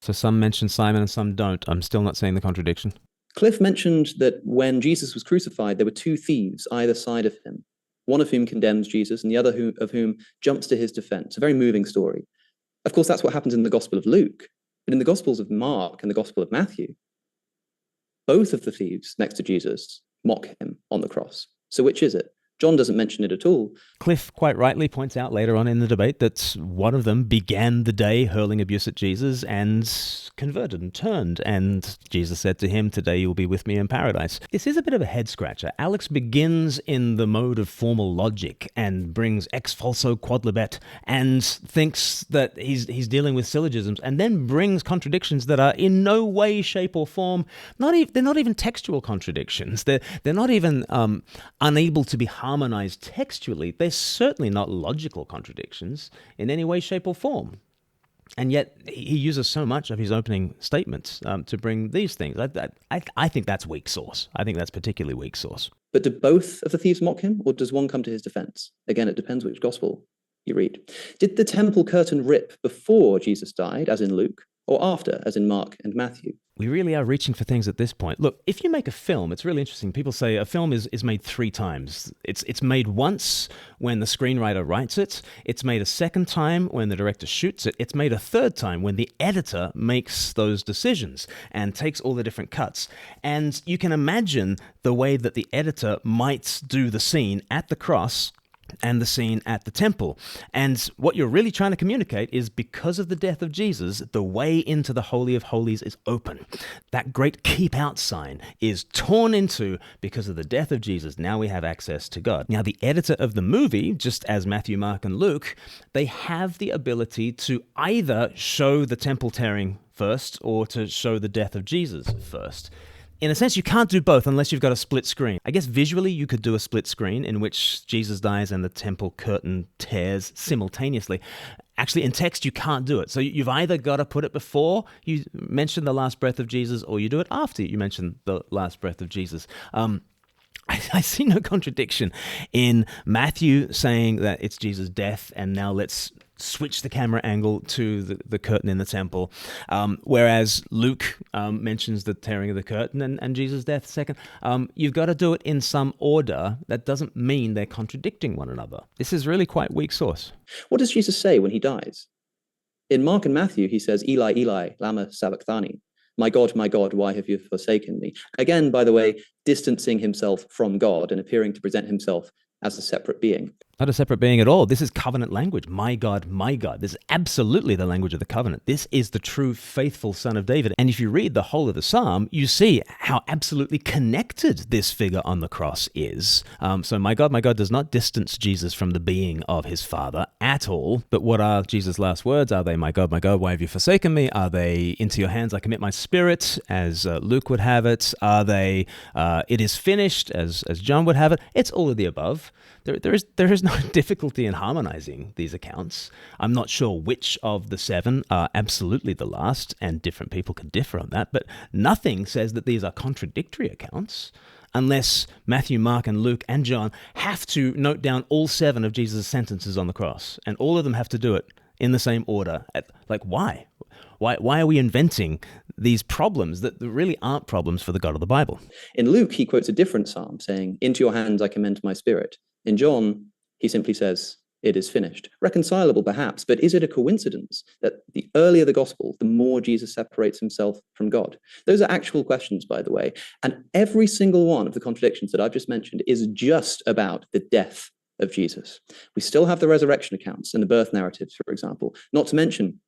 So some mention Simon and some don't. I'm still not seeing the contradiction. Cliffe mentioned that when Jesus was crucified, there were two thieves either side of him, one of whom condemns Jesus and the other of whom jumps to his defense. A very moving story. Of course, that's what happens in the Gospel of Luke. But in the Gospels of Mark and the Gospel of Matthew, both of the thieves next to Jesus mock him on the cross. So which is it? John doesn't mention it at all. Cliffe quite rightly points out later on in the debate that one of them began the day hurling abuse at Jesus and converted and turned. And Jesus said to him, "Today you will be with me in paradise." This is a bit of a head scratcher. Alex begins in the mode of formal logic and brings ex falso quodlibet and thinks that he's dealing with syllogisms, and then brings contradictions that are in no way, shape or form, they're not even textual contradictions. They're not even unable to be harmonized textually. They're certainly not logical contradictions in any way, shape or form. And yet he uses so much of his opening statements to bring these things. I think that's weak sauce. I think that's particularly weak sauce. But do both of the thieves mock him, or does one come to his defense? Again, it depends which gospel You read, did the temple curtain rip before Jesus died, as in Luke, or after, as in Mark and Matthew? We really are reaching for things at this point. Look, if you make a film, it's really interesting. People say a film is made 3 times. It's made once when the screenwriter writes it. It's made a second time when the director shoots it. It's made a third time when the editor makes those decisions and takes all the different cuts. And you can imagine the way that the editor might do the scene at the cross and the scene at the temple. And what you're really trying to communicate is, because of the death of Jesus, the way into the Holy of Holies is open. That great keep out sign is torn into because of the death of Jesus. Now we have access to God. Now, the editor of the movie, just as Matthew, Mark, and Luke, they have the ability to either show the temple tearing first or to show the death of Jesus first. In a sense, you can't do both unless you've got a split screen. I guess visually you could do a split screen in which Jesus dies and the temple curtain tears simultaneously. Actually, in text, you can't do it. So you've either got to put it before you mention the last breath of Jesus, or you do it after you mention the last breath of Jesus. I see no contradiction in Matthew saying that it's Jesus' death, and now let's switch the camera angle to the curtain in the temple, whereas Luke mentions the tearing of the curtain and Jesus' death second. You've got to do it in some order. That doesn't mean they're contradicting one another. This is really quite weak source. What does Jesus say when he dies? In Mark and Matthew, he says, Eli, Eli, lama sabachthani. My God, why have you forsaken me? Again, by the way, distancing himself from God and appearing to present himself as a separate being. Not a separate being at all. This is covenant language. My God, my God. This is absolutely the language of the covenant. This is the true faithful son of David. And if you read the whole of the psalm, you see how absolutely connected this figure on the cross is. So my God does not distance Jesus from the being of his Father at all. But what are Jesus' last words? Are they, my God, why have you forsaken me? Are they, into your hands I commit my spirit, as Luke would have it? Are they, it is finished, as John would have it? It's all of the above. There is no difficulty in harmonizing these accounts. I'm not sure which of the 7 are absolutely the last, and different people can differ on that, but nothing says that these are contradictory accounts, unless Matthew, Mark, and Luke, and John have to note down all 7 of Jesus' sentences on the cross, and all of them have to do it in the same order. Like, why? Why are we inventing these problems that really aren't problems for the God of the Bible? In Luke, he quotes a different psalm saying, into your hands I commend my spirit. In John, he simply says, it is finished. Reconcilable, perhaps, but is it a coincidence that the earlier the gospel, the more Jesus separates himself from God? Those are actual questions, by the way. And every single one of the contradictions that I've just mentioned is just about the death of Jesus. We still have the resurrection accounts and the birth narratives, for example, not to mention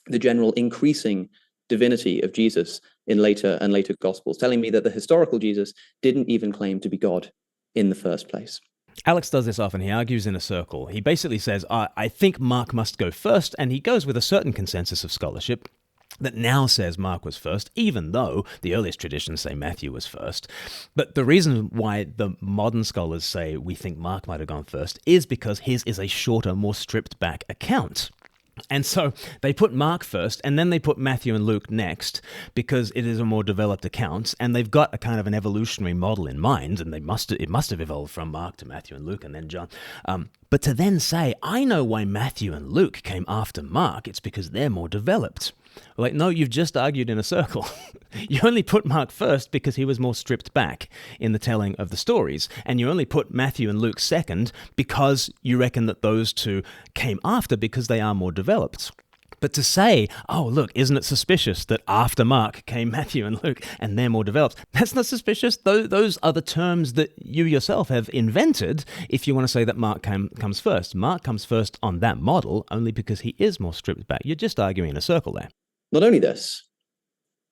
the general increasing divinity of Jesus in later and later gospels, telling me that the historical Jesus didn't even claim to be God in the first place. Alex does this often. He argues in a circle. He basically says, I think Mark must go first, and he goes with a certain consensus of scholarship that now says Mark was first, even though the earliest traditions say Matthew was first. But the reason why the modern scholars say we think Mark might have gone first is because his is a shorter, more stripped back account. And so they put Mark first, and then they put Matthew and Luke next, because it is a more developed account, and they've got a kind of an evolutionary model in mind, and it must have evolved from Mark to Matthew and Luke and then John. But to then say, I know why Matthew and Luke came after Mark, it's because they're more developed. Like, no, you've just argued in a circle. You only put Mark first because he was more stripped back in the telling of the stories. And you only put Matthew and Luke second because you reckon that those two came after because they are more developed. But to say, oh, look, isn't it suspicious that after Mark came Matthew and Luke and they're more developed? That's not suspicious. Those are the terms that you yourself have invented if you want to say that Mark comes first. Mark comes first on that model only because he is more stripped back. You're just arguing in a circle there. Not only this,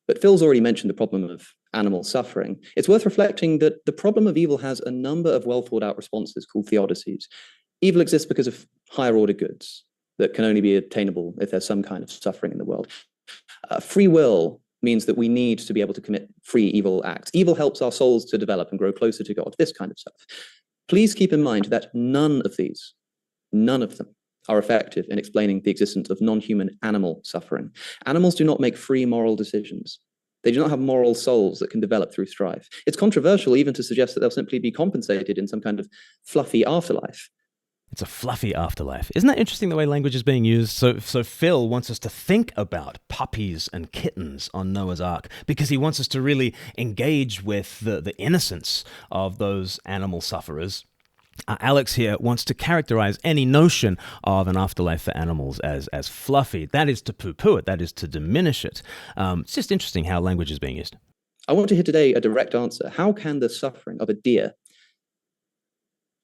but Phil's already mentioned the problem of animal suffering. It's worth reflecting that the problem of evil has a number of well thought out responses called theodicies. Evil exists because of higher order goods that can only be attainable if there's some kind of suffering in the world. Free will means that we need to be able to commit free evil acts. Evil helps our souls to develop and grow closer to God, this kind of stuff. Please keep in mind that none of them are effective in explaining the existence of non-human animal suffering. Animals do not make free moral decisions. They do not have moral souls that can develop through strife. It's controversial even to suggest that they'll simply be compensated in some kind of fluffy afterlife. It's a fluffy afterlife. Isn't that interesting, the way language is being used? So Phil wants us to think about puppies and kittens on Noah's Ark because he wants us to really engage with the innocence of those animal sufferers. Alex here wants to characterize any notion of an afterlife for animals as fluffy. That is to poo-poo it. That is to diminish it. It's just interesting how language is being used. I want to hear today a direct answer. How can the suffering of a deer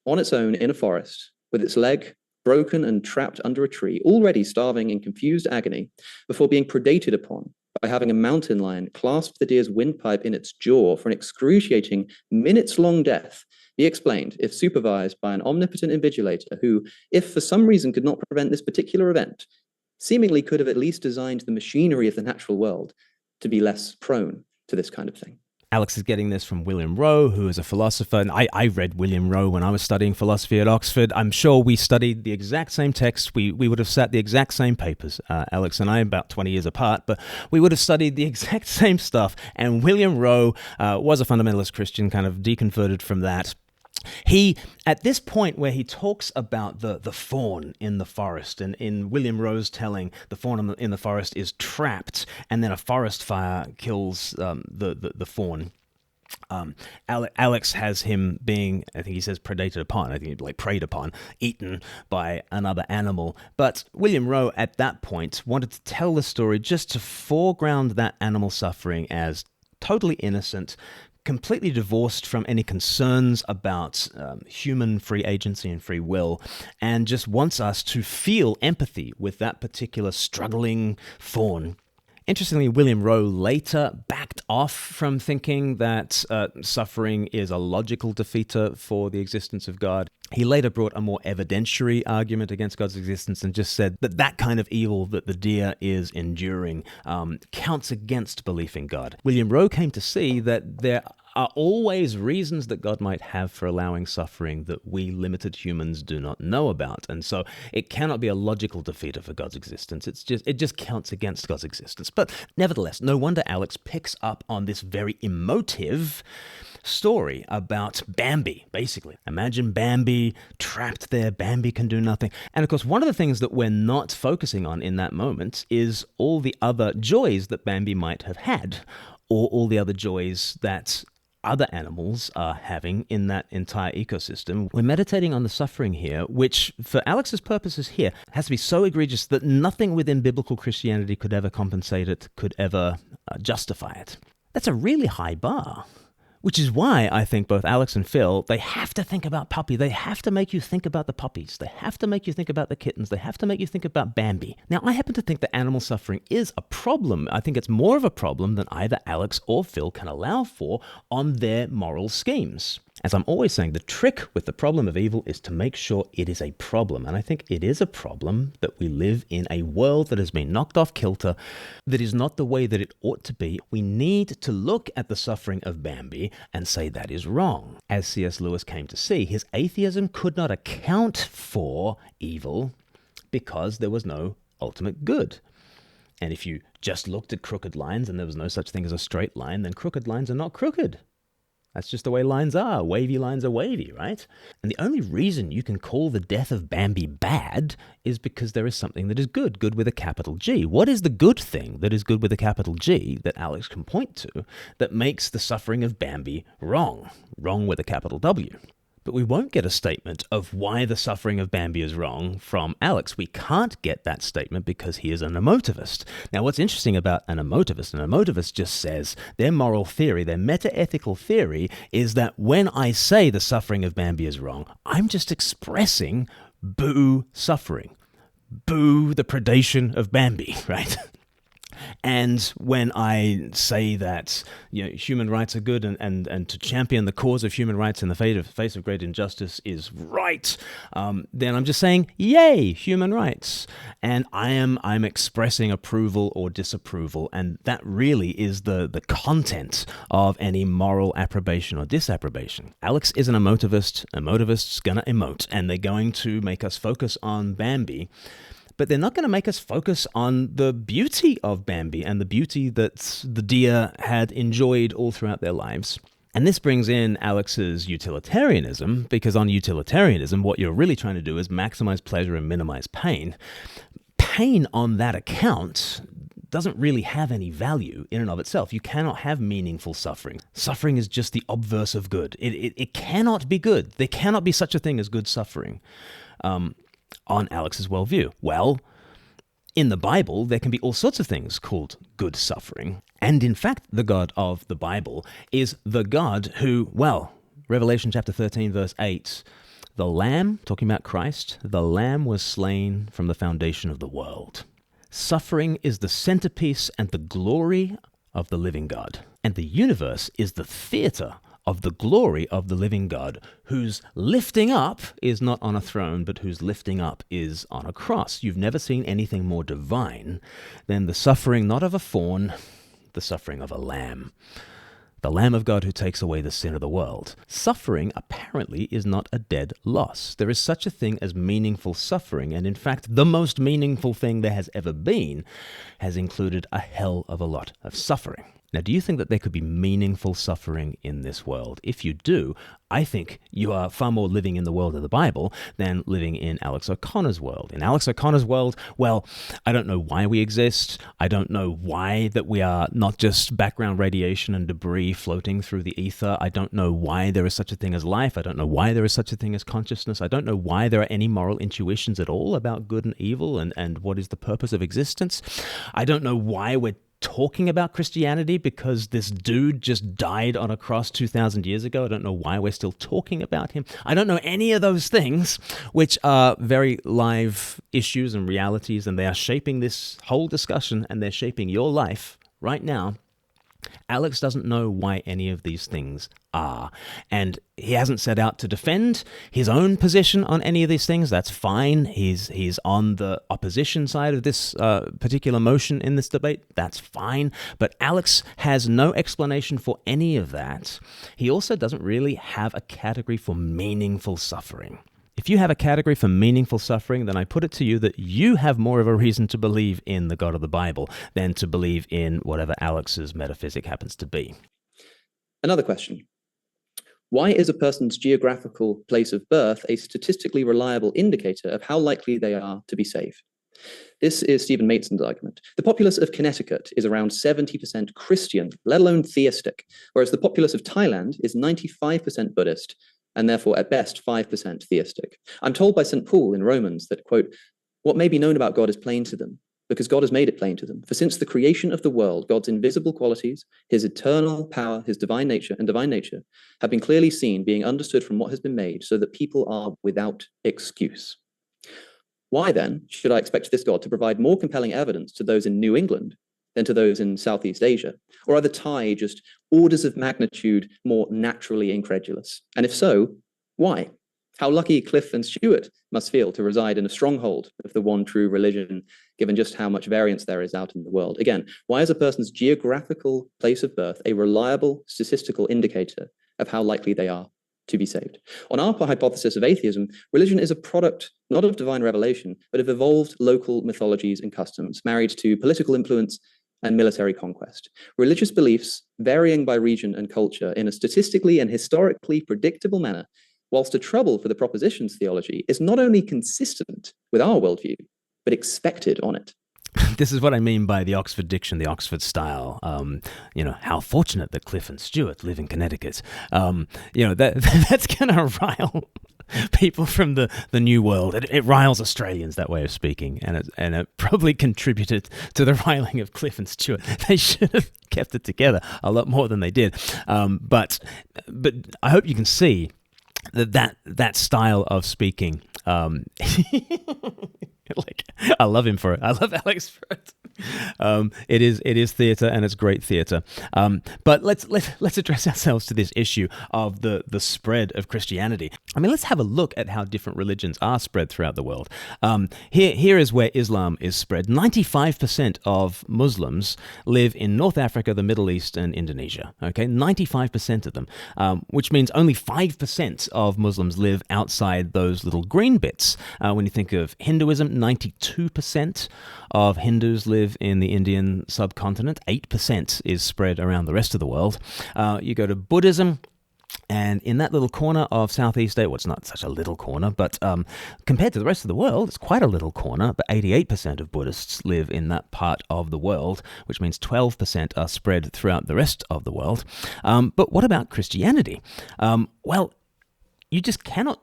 on its own in a forest, with its leg broken and trapped under a tree, already starving in confused agony, before being predated upon by having a mountain lion clasp the deer's windpipe in its jaw for an excruciating minutes-long death, be explained if supervised by an omnipotent invigilator who, if for some reason could not prevent this particular event, seemingly could have at least designed the machinery of the natural world to be less prone to this kind of thing? Alex is getting this from William Rowe, who is a philosopher, and I read William Rowe when I was studying philosophy at Oxford. I'm sure we studied the exact same texts. We would have sat the exact same papers, Alex and I, about 20 years apart, but we would have studied the exact same stuff. And William Rowe was a fundamentalist Christian, kind of deconverted from that. He, at this point where he talks about the fawn in the forest, and in William Rowe's telling, the fawn in the forest is trapped, and then a forest fire kills the fawn. Alex has him being, I think he says predated upon, I think like preyed upon, eaten by another animal. But William Rowe at that point wanted to tell the story just to foreground that animal suffering as totally innocent, completely divorced from any concerns about human free agency and free will, and just wants us to feel empathy with that particular struggling fawn. Interestingly, William Rowe later backed off from thinking that suffering is a logical defeater for the existence of God. He later brought a more evidentiary argument against God's existence and just said that that kind of evil that the deer is enduring counts against belief in God. William Rowe came to see that there are always reasons that God might have for allowing suffering that we limited humans do not know about. And so it cannot be a logical defeater for God's existence. It just counts against God's existence. But nevertheless, no wonder Alex picks up on this very emotive story about Bambi, basically. Imagine Bambi trapped there. Bambi can do nothing. And of course, one of the things that we're not focusing on in that moment is all the other joys that Bambi might have had, or all the other joys that other animals are having in that entire ecosystem. We're meditating on the suffering here, which for Alex's purposes here has to be so egregious that nothing within biblical Christianity could ever compensate it, could ever justify it. That's a really high bar. Which is why I think both Alex and Phil, they have to think about puppy. They have to make you think about the puppies. They have to make you think about the kittens. They have to make you think about Bambi. Now, I happen to think that animal suffering is a problem. I think it's more of a problem than either Alex or Phil can allow for on their moral schemes. As I'm always saying, the trick with the problem of evil is to make sure it is a problem. And I think it is a problem that we live in a world that has been knocked off kilter, that is not the way that it ought to be. We need to look at the suffering of Bambi and say that is wrong. As C.S. Lewis came to see, his atheism could not account for evil because there was no ultimate good. And if you just looked at crooked lines and there was no such thing as a straight line, then crooked lines are not crooked. That's just the way lines are. Wavy lines are wavy, right? And the only reason you can call the death of Bambi bad is because there is something that is good, good with a capital G. What is the good thing that is good with a capital G that Alex can point to that makes the suffering of Bambi wrong? Wrong with a capital W. But we won't get a statement of why the suffering of Bambi is wrong from Alex. We can't get that statement because he is an emotivist. Now, what's interesting about an emotivist just says their moral theory, their meta-ethical theory is that when I say the suffering of Bambi is wrong, I'm just expressing boo suffering, boo the predation of Bambi, right? And when I say that human rights are good and to champion the cause of human rights in the face of great injustice is right, then I'm just saying, yay, human rights. And I'm expressing approval or disapproval, and that really is the content of any moral approbation or disapprobation. Alex is an emotivist. Emotivists gonna emote, and they're going to make us focus on Bambi. But they're not going to make us focus on the beauty of Bambi and the beauty that the deer had enjoyed all throughout their lives. And this brings in Alex's utilitarianism, because on utilitarianism, what you're really trying to do is maximize pleasure and minimize pain. Pain on that account doesn't really have any value in and of itself. You cannot have meaningful suffering. Suffering is just the obverse of good. It cannot be good. There cannot be such a thing as good suffering on Alex's worldview. Well, in the Bible, there can be all sorts of things called good suffering. And in fact, the God of the Bible is the God who, well, Revelation chapter 13, verse 8, the Lamb, talking about Christ, the Lamb was slain from the foundation of the world. Suffering is the centerpiece and the glory of the living God. And the universe is the theater of the glory of the living God, whose lifting up is not on a throne, but whose lifting up is on a cross. You've never seen anything more divine than the suffering not of a fawn, the suffering of a lamb. The Lamb of God who takes away the sin of the world. Suffering, apparently, is not a dead loss. There is such a thing as meaningful suffering, and in fact, the most meaningful thing there has ever been has included a hell of a lot of suffering. Now, do you think that there could be meaningful suffering in this world? If you do, I think you are far more living in the world of the Bible than living in Alex O'Connor's world. In Alex O'Connor's world, well, I don't know why we exist. I don't know why that we are not just background radiation and debris floating through the ether. I don't know why there is such a thing as life. I don't know why there is such a thing as consciousness. I don't know why there are any moral intuitions at all about good and evil and what is the purpose of existence. I don't know why we're talking about Christianity because this dude just died on a cross 2,000 years ago. I don't know why we're still talking about him. I don't know any of those things, which are very live issues and realities, and they are shaping this whole discussion, and they're shaping your life right now. Alex doesn't know why any of these things are, and he hasn't set out to defend his own position on any of these things. That's fine. He's on the opposition side of this particular motion in this debate. That's fine. But Alex has no explanation for any of that. He also doesn't really have a category for meaningful suffering. If you have a category for meaningful suffering, then I put it to you that you have more of a reason to believe in the God of the Bible than to believe in whatever Alex's metaphysic happens to be. Another question. Why is a person's geographical place of birth a statistically reliable indicator of how likely they are to be saved? This is Stephen Mateson's argument. The populace of Connecticut is around 70% Christian, let alone theistic, whereas the populace of Thailand is 95% Buddhist, and therefore at best 5% theistic. I'm told by St. Paul in Romans that, quote, what may be known about God is plain to them, because God has made it plain to them. For since the creation of the world, God's invisible qualities, his eternal power, his divine nature, have been clearly seen, being understood from what has been made, so that people are without excuse. Why then should I expect this God to provide more compelling evidence to those in New England than to those in Southeast Asia? Or are the Thai just orders of magnitude more naturally incredulous? And if so, why? How lucky Cliffe and Stuart must feel to reside in a stronghold of the one true religion, given just how much variance there is out in the world. Again, why is a person's geographical place of birth a reliable statistical indicator of how likely they are to be saved? On our hypothesis of atheism, religion is a product not of divine revelation, but of evolved local mythologies and customs, married to political influence and military conquest. Religious beliefs varying by region and culture in a statistically and historically predictable manner, whilst a trouble for the propositions theology is not only consistent with our worldview, but expected on it. This is what I mean by the Oxford diction, the Oxford style. How fortunate that Cliffe and Stuart live in Connecticut. That's going to rile people from the New World. It riles Australians, that way of speaking, and it probably contributed to the riling of Cliffe and Stuart. They should have kept it together a lot more than they did. But I hope you can see that style of speaking. I love him for it. I love Alex for it. It is theatre, and it's great theatre. But let's address ourselves to this issue of the spread of Christianity. I mean, let's have a look at how different religions are spread throughout the world. Here is where Islam is spread. 95% of Muslims live in North Africa, the Middle East, and Indonesia. Okay, 95% of them, which means only 5% of Muslims live outside those little green bits. When you think of Hinduism, 92% of Hindus live in the Indian subcontinent. 8% is spread around the rest of the world. You go to Buddhism, and in that little corner of Southeast Asia, well, it's not such a little corner, but compared to the rest of the world, it's quite a little corner. But 88% of Buddhists live in that part of the world, which means 12% are spread throughout the rest of the world. But what about Christianity? Well, you just cannot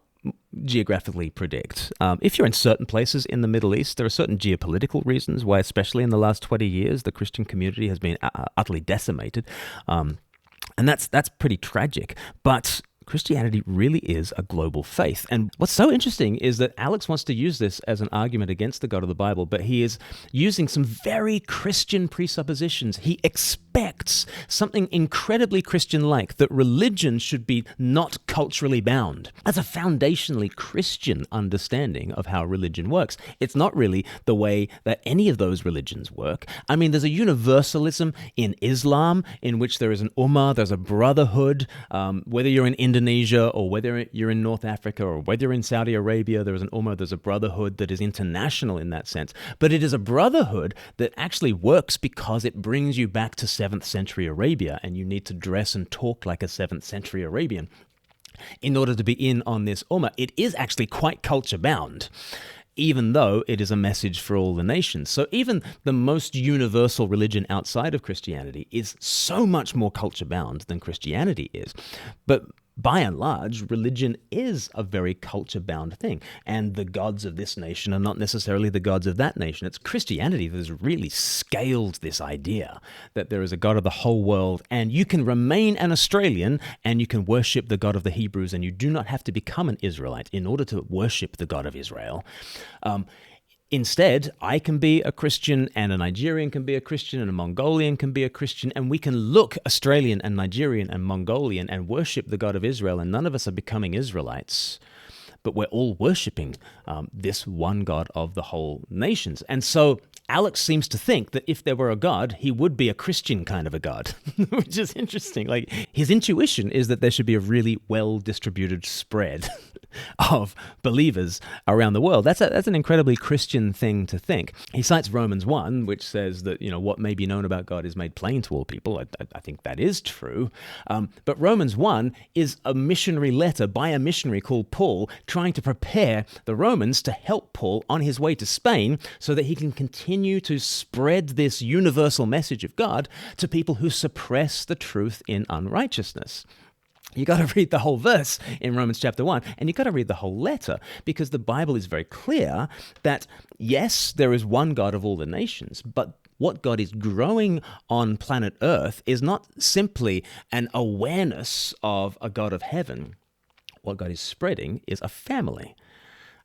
geographically predict. If you're in certain places in the Middle East, there are certain geopolitical reasons why, especially in the last 20 years, the Christian community has been utterly decimated. And that's pretty tragic. But Christianity really is a global faith. And what's so interesting is that Alex wants to use this as an argument against the God of the Bible, but he is using some very Christian presuppositions. He expects something incredibly Christian-like, that religion should be not culturally bound. That's a foundationally Christian understanding of how religion works. It's not really the way that any of those religions work. I mean, there's a universalism in Islam in which there is an ummah, there's a brotherhood, whether you're in Indonesia or whether you're in North Africa or whether you're in Saudi Arabia, there is an ummah, there's a brotherhood that is international in that sense. But it is a brotherhood that actually works because it brings you back to 7th century Arabia, and you need to dress and talk like a 7th century Arabian in order to be in on this ummah. It is actually quite culture bound, even though it is a message for all the nations. So even the most universal religion outside of Christianity is so much more culture bound than Christianity is. But by and large, religion is a very culture-bound thing, and the gods of this nation are not necessarily the gods of that nation. It's Christianity that has really scaled this idea that there is a God of the whole world, and you can remain an Australian, and you can worship the God of the Hebrews, and you do not have to become an Israelite in order to worship the God of Israel. Instead, I can be a Christian, and a Nigerian can be a Christian, and a Mongolian can be a Christian, and we can look Australian and Nigerian and Mongolian and worship the God of Israel, and none of us are becoming Israelites, but we're all worshipping this one God of the whole nations. And so Alex seems to think that if there were a God, he would be a Christian kind of a God, which is interesting. Like, his intuition is that there should be a really well-distributed spread of believers around the world. That's an incredibly Christian thing to think. He cites Romans 1, which says that, what may be known about God is made plain to all people. I think that is true. But Romans 1 is a missionary letter by a missionary called Paul, trying to prepare the Romans to help Paul on his way to Spain so that he can continue to spread this universal message of God to people who suppress the truth in unrighteousness. You got to read the whole verse in Romans chapter 1, and you got to read the whole letter, because the Bible is very clear that, yes, there is one God of all the nations, but what God is growing on planet Earth is not simply an awareness of a God of heaven. What God is spreading is a family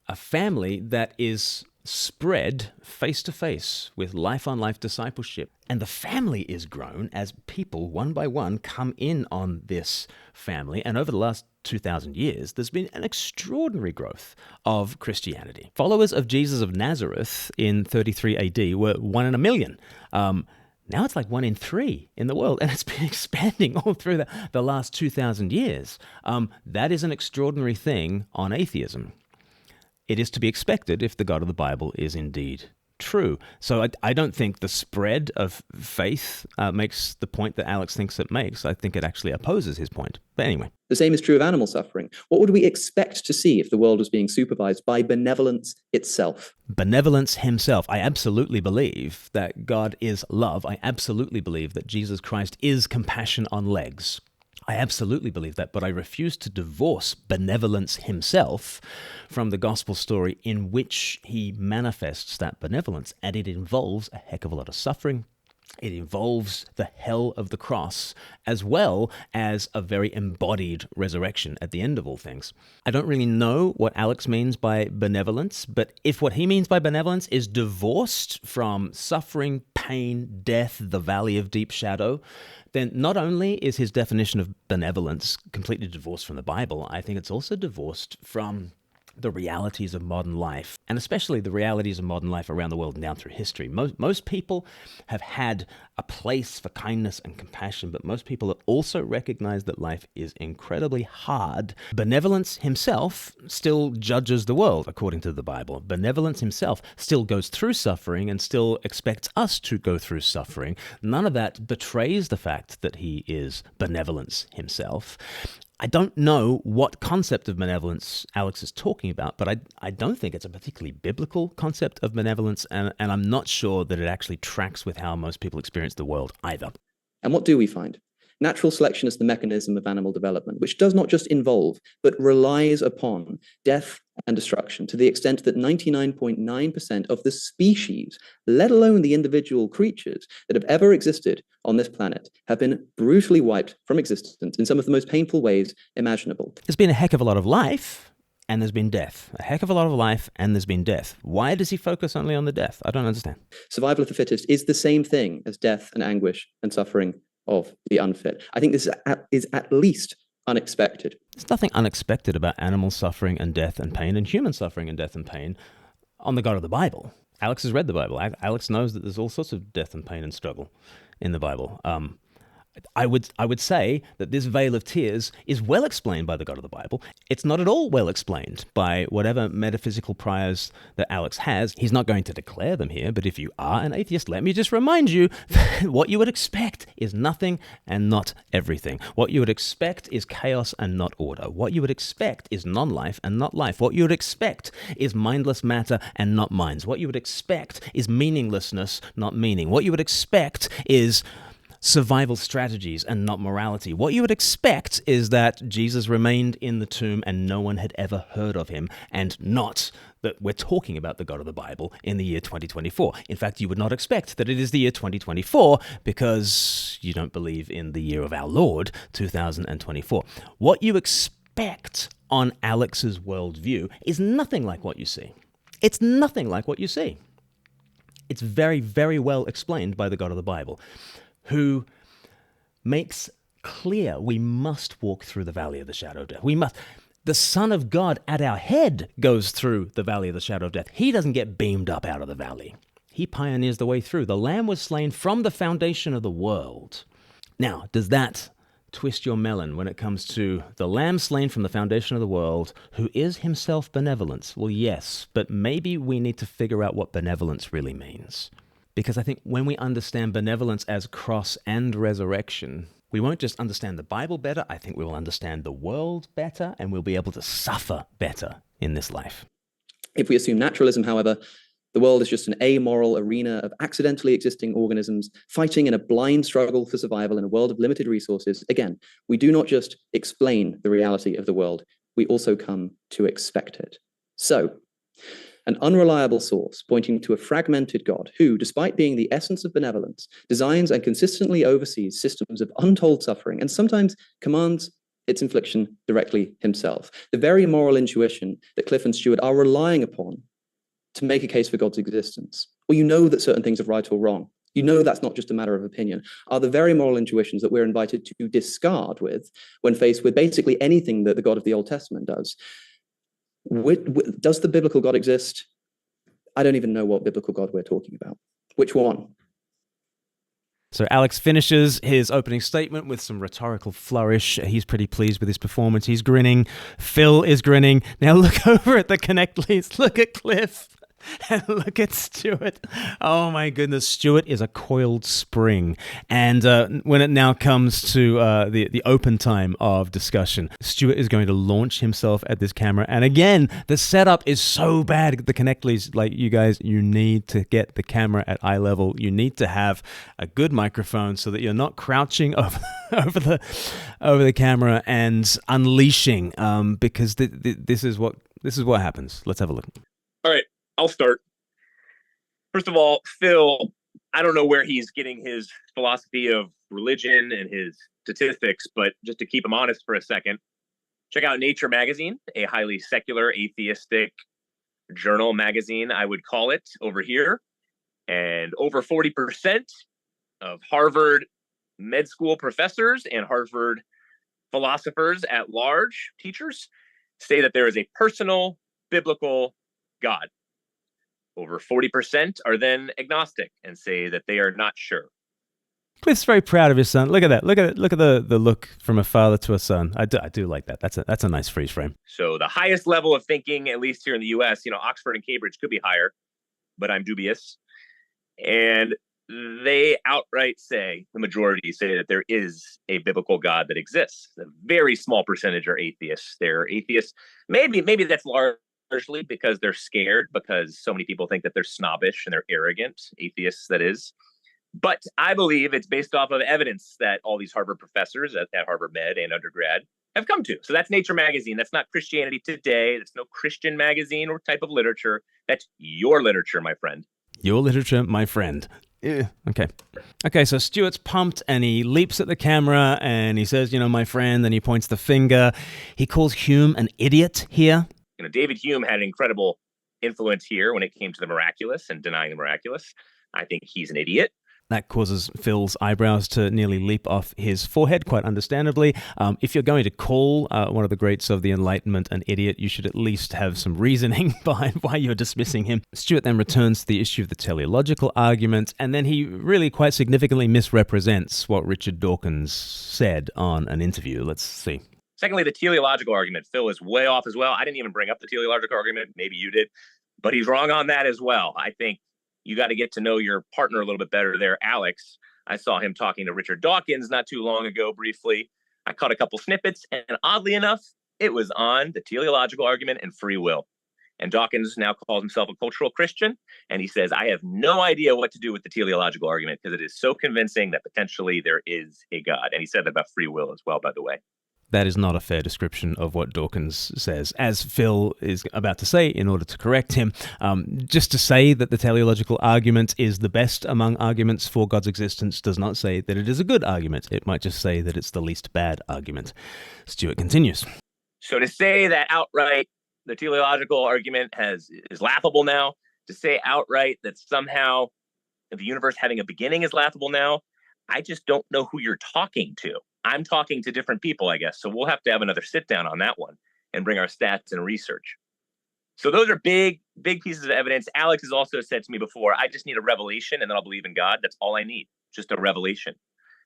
that is spread face to face with life-on-life discipleship. And the family is grown as people, one by one, come in on this family. And over the last 2,000 years, there's been an extraordinary growth of Christianity. Followers of Jesus of Nazareth in 33 AD were 1 in a million. Now it's like 1 in 3 in the world, and it's been expanding all through the last 2,000 years. That is an extraordinary thing on atheism. It is to be expected if the God of the Bible is indeed true. So I don't think the spread of faith makes the point that Alex thinks it makes. I think it actually opposes his point. But anyway. The same is true of animal suffering. What would we expect to see if the world was being supervised by benevolence itself? Benevolence himself. I absolutely believe that God is love. I absolutely believe that Jesus Christ is compassion on legs. I absolutely believe that, but I refuse to divorce benevolence himself from the gospel story in which he manifests that benevolence, and it involves a heck of a lot of suffering. It involves the hell of the cross, as well as a very embodied resurrection at the end of all things. I don't really know what Alex means by benevolence, but if what he means by benevolence is divorced from suffering, pain, death, the valley of deep shadow, then not only is his definition of benevolence completely divorced from the Bible, I think it's also divorced from the realities of modern life, and especially the realities of modern life around the world and down through history. Most people have had a place for kindness and compassion, but most people have also recognized that life is incredibly hard. Benevolence himself still judges the world, according to the Bible. Benevolence himself still goes through suffering and still expects us to go through suffering. None of that betrays the fact that he is benevolence himself. I don't know what concept of benevolence Alex is talking about, but I don't think it's a particularly biblical concept of benevolence, and I'm not sure that it actually tracks with how most people experience the world either. And what do we find? Natural selection is the mechanism of animal development, which does not just involve, but relies upon death and destruction to the extent that 99.9% of the species, let alone the individual creatures that have ever existed on this planet, have been brutally wiped from existence in some of the most painful ways imaginable. There's been a heck of a lot of life, and there's been death. A heck of a lot of life, and there's been death. Why does he focus only on the death? I don't understand. Survival of the fittest is the same thing as death and anguish and suffering of the unfit. I think this is at least unexpected. There's nothing unexpected about animal suffering and death and pain and human suffering and death and pain on the God of the Bible. Alex has read the Bible. Alex knows that there's all sorts of death and pain and struggle in the Bible. I would say that this veil of tears is well explained by the God of the Bible. It's not at all well explained by whatever metaphysical priors that Alex has. He's not going to declare them here, but if you are an atheist, let me just remind you that what you would expect is nothing and not everything. What you would expect is chaos and not order. What you would expect is non-life and not life. What you would expect is mindless matter and not minds. What you would expect is meaninglessness, not meaning. What you would expect is survival strategies and not morality. What you would expect is that Jesus remained in the tomb and no one had ever heard of him, and not that we're talking about the God of the Bible in the year 2024. In fact, you would not expect that it is the year 2024 because you don't believe in the year of our Lord, 2024. What you expect on Alex's worldview is nothing like what you see. It's nothing like what you see. It's very, very well explained by the God of the Bible, who makes clear we must walk through the valley of the shadow of death. We must. The Son of God at our head goes through the valley of the shadow of death. He doesn't get beamed up out of the valley. He pioneers the way through. The Lamb was slain from the foundation of the world. Now, does that twist your melon when it comes to the Lamb slain from the foundation of the world, who is himself benevolence? Well, yes, but maybe we need to figure out what benevolence really means. Because I think when we understand benevolence as cross and resurrection, we won't just understand the Bible better, I think we will understand the world better, and we'll be able to suffer better in this life. If we assume naturalism, however, the world is just an amoral arena of accidentally existing organisms fighting in a blind struggle for survival in a world of limited resources. Again, we do not just explain the reality of the world, we also come to expect it. So, an unreliable source pointing to a fragmented God who, despite being the essence of benevolence, designs and consistently oversees systems of untold suffering and sometimes commands its infliction directly himself. The very moral intuition that Cliffe and Stuart are relying upon to make a case for God's existence. Well, you know that certain things are right or wrong. You know that's not just a matter of opinion, are the very moral intuitions that we're invited to discard with when faced with basically anything that the God of the Old Testament does. Does the biblical God exist? I don't even know what biblical God we're talking about. Which one? So Alex finishes his opening statement with some rhetorical flourish. He's pretty pleased with his performance. He's grinning. Phil is grinning. Now look over at the Knechtles. Look at Cliffe. And look at Stuart. Oh my goodness, Stuart is a coiled spring. And when it now comes to the open time of discussion, Stuart is going to launch himself at this camera. And again, the setup is so bad. The Knechtles, like, you guys, you need to get the camera at eye level. You need to have a good microphone so that you're not crouching over the camera and unleashing. Because this is what happens. Let's have a look. All right. I'll start. First of all, Phil, I don't know where he's getting his philosophy of religion and his statistics, but just to keep him honest for a second, check out Nature magazine, a highly secular, atheistic journal magazine, I would call it, over here. And over 40% of Harvard med school professors and Harvard philosophers at large, teachers, say that there is a personal biblical God. Over 40% are then agnostic and say that they are not sure. Cliff's very proud of his son. Look at that. Look at the look from a father to a son. I do like that. That's a nice freeze frame. So the highest level of thinking, at least here in the U.S., Oxford and Cambridge could be higher, but I'm dubious. And they outright say, the majority say that there is a biblical God that exists. A very small percentage are atheists. They're atheists. Maybe that's largely because they're scared, because so many people think that they're snobbish and they're arrogant, atheists, that is. But I believe it's based off of evidence that all these Harvard professors at Harvard Med and undergrad have come to. So that's Nature magazine. That's not Christianity Today. That's no Christian magazine or type of literature. That's your literature, my friend. Your literature, my friend. Yeah. Okay, so Stuart's pumped and he leaps at the camera and he says, my friend, and he points the finger. He calls Hume an idiot here. David Hume had an incredible influence here when it came to the miraculous and denying the miraculous. I think he's an idiot. That causes Phil's eyebrows to nearly leap off his forehead, quite understandably. If you're going to call one of the greats of the Enlightenment an idiot, you should at least have some reasoning behind why you're dismissing him. Stuart then returns to the issue of the teleological argument, and then he really quite significantly misrepresents what Richard Dawkins said on an interview. Let's see. Secondly, the teleological argument. Phil is way off as well. I didn't even bring up the teleological argument. Maybe you did, but he's wrong on that as well. I think you got to get to know your partner a little bit better there, Alex. I saw him talking to Richard Dawkins not too long ago briefly. I caught a couple snippets, and oddly enough, it was on the teleological argument and free will. And Dawkins now calls himself a cultural Christian, and he says, I have no idea what to do with the teleological argument because it is so convincing that potentially there is a God. And he said that about free will as well, by the way. That is not a fair description of what Dawkins says. As Phil is about to say, in order to correct him, just to say that the teleological argument is the best among arguments for God's existence does not say that it is a good argument. It might just say that it's the least bad argument. Stuart continues. So to say that outright the teleological argument is laughable now, to say outright that somehow the universe having a beginning is laughable now, I just don't know who you're talking to. I'm talking to different people, I guess. So we'll have to have another sit down on that one and bring our stats and research. So those are big pieces of evidence. Alex has also said to me before, I just need a revelation and then I'll believe in God. That's all I need. Just a revelation.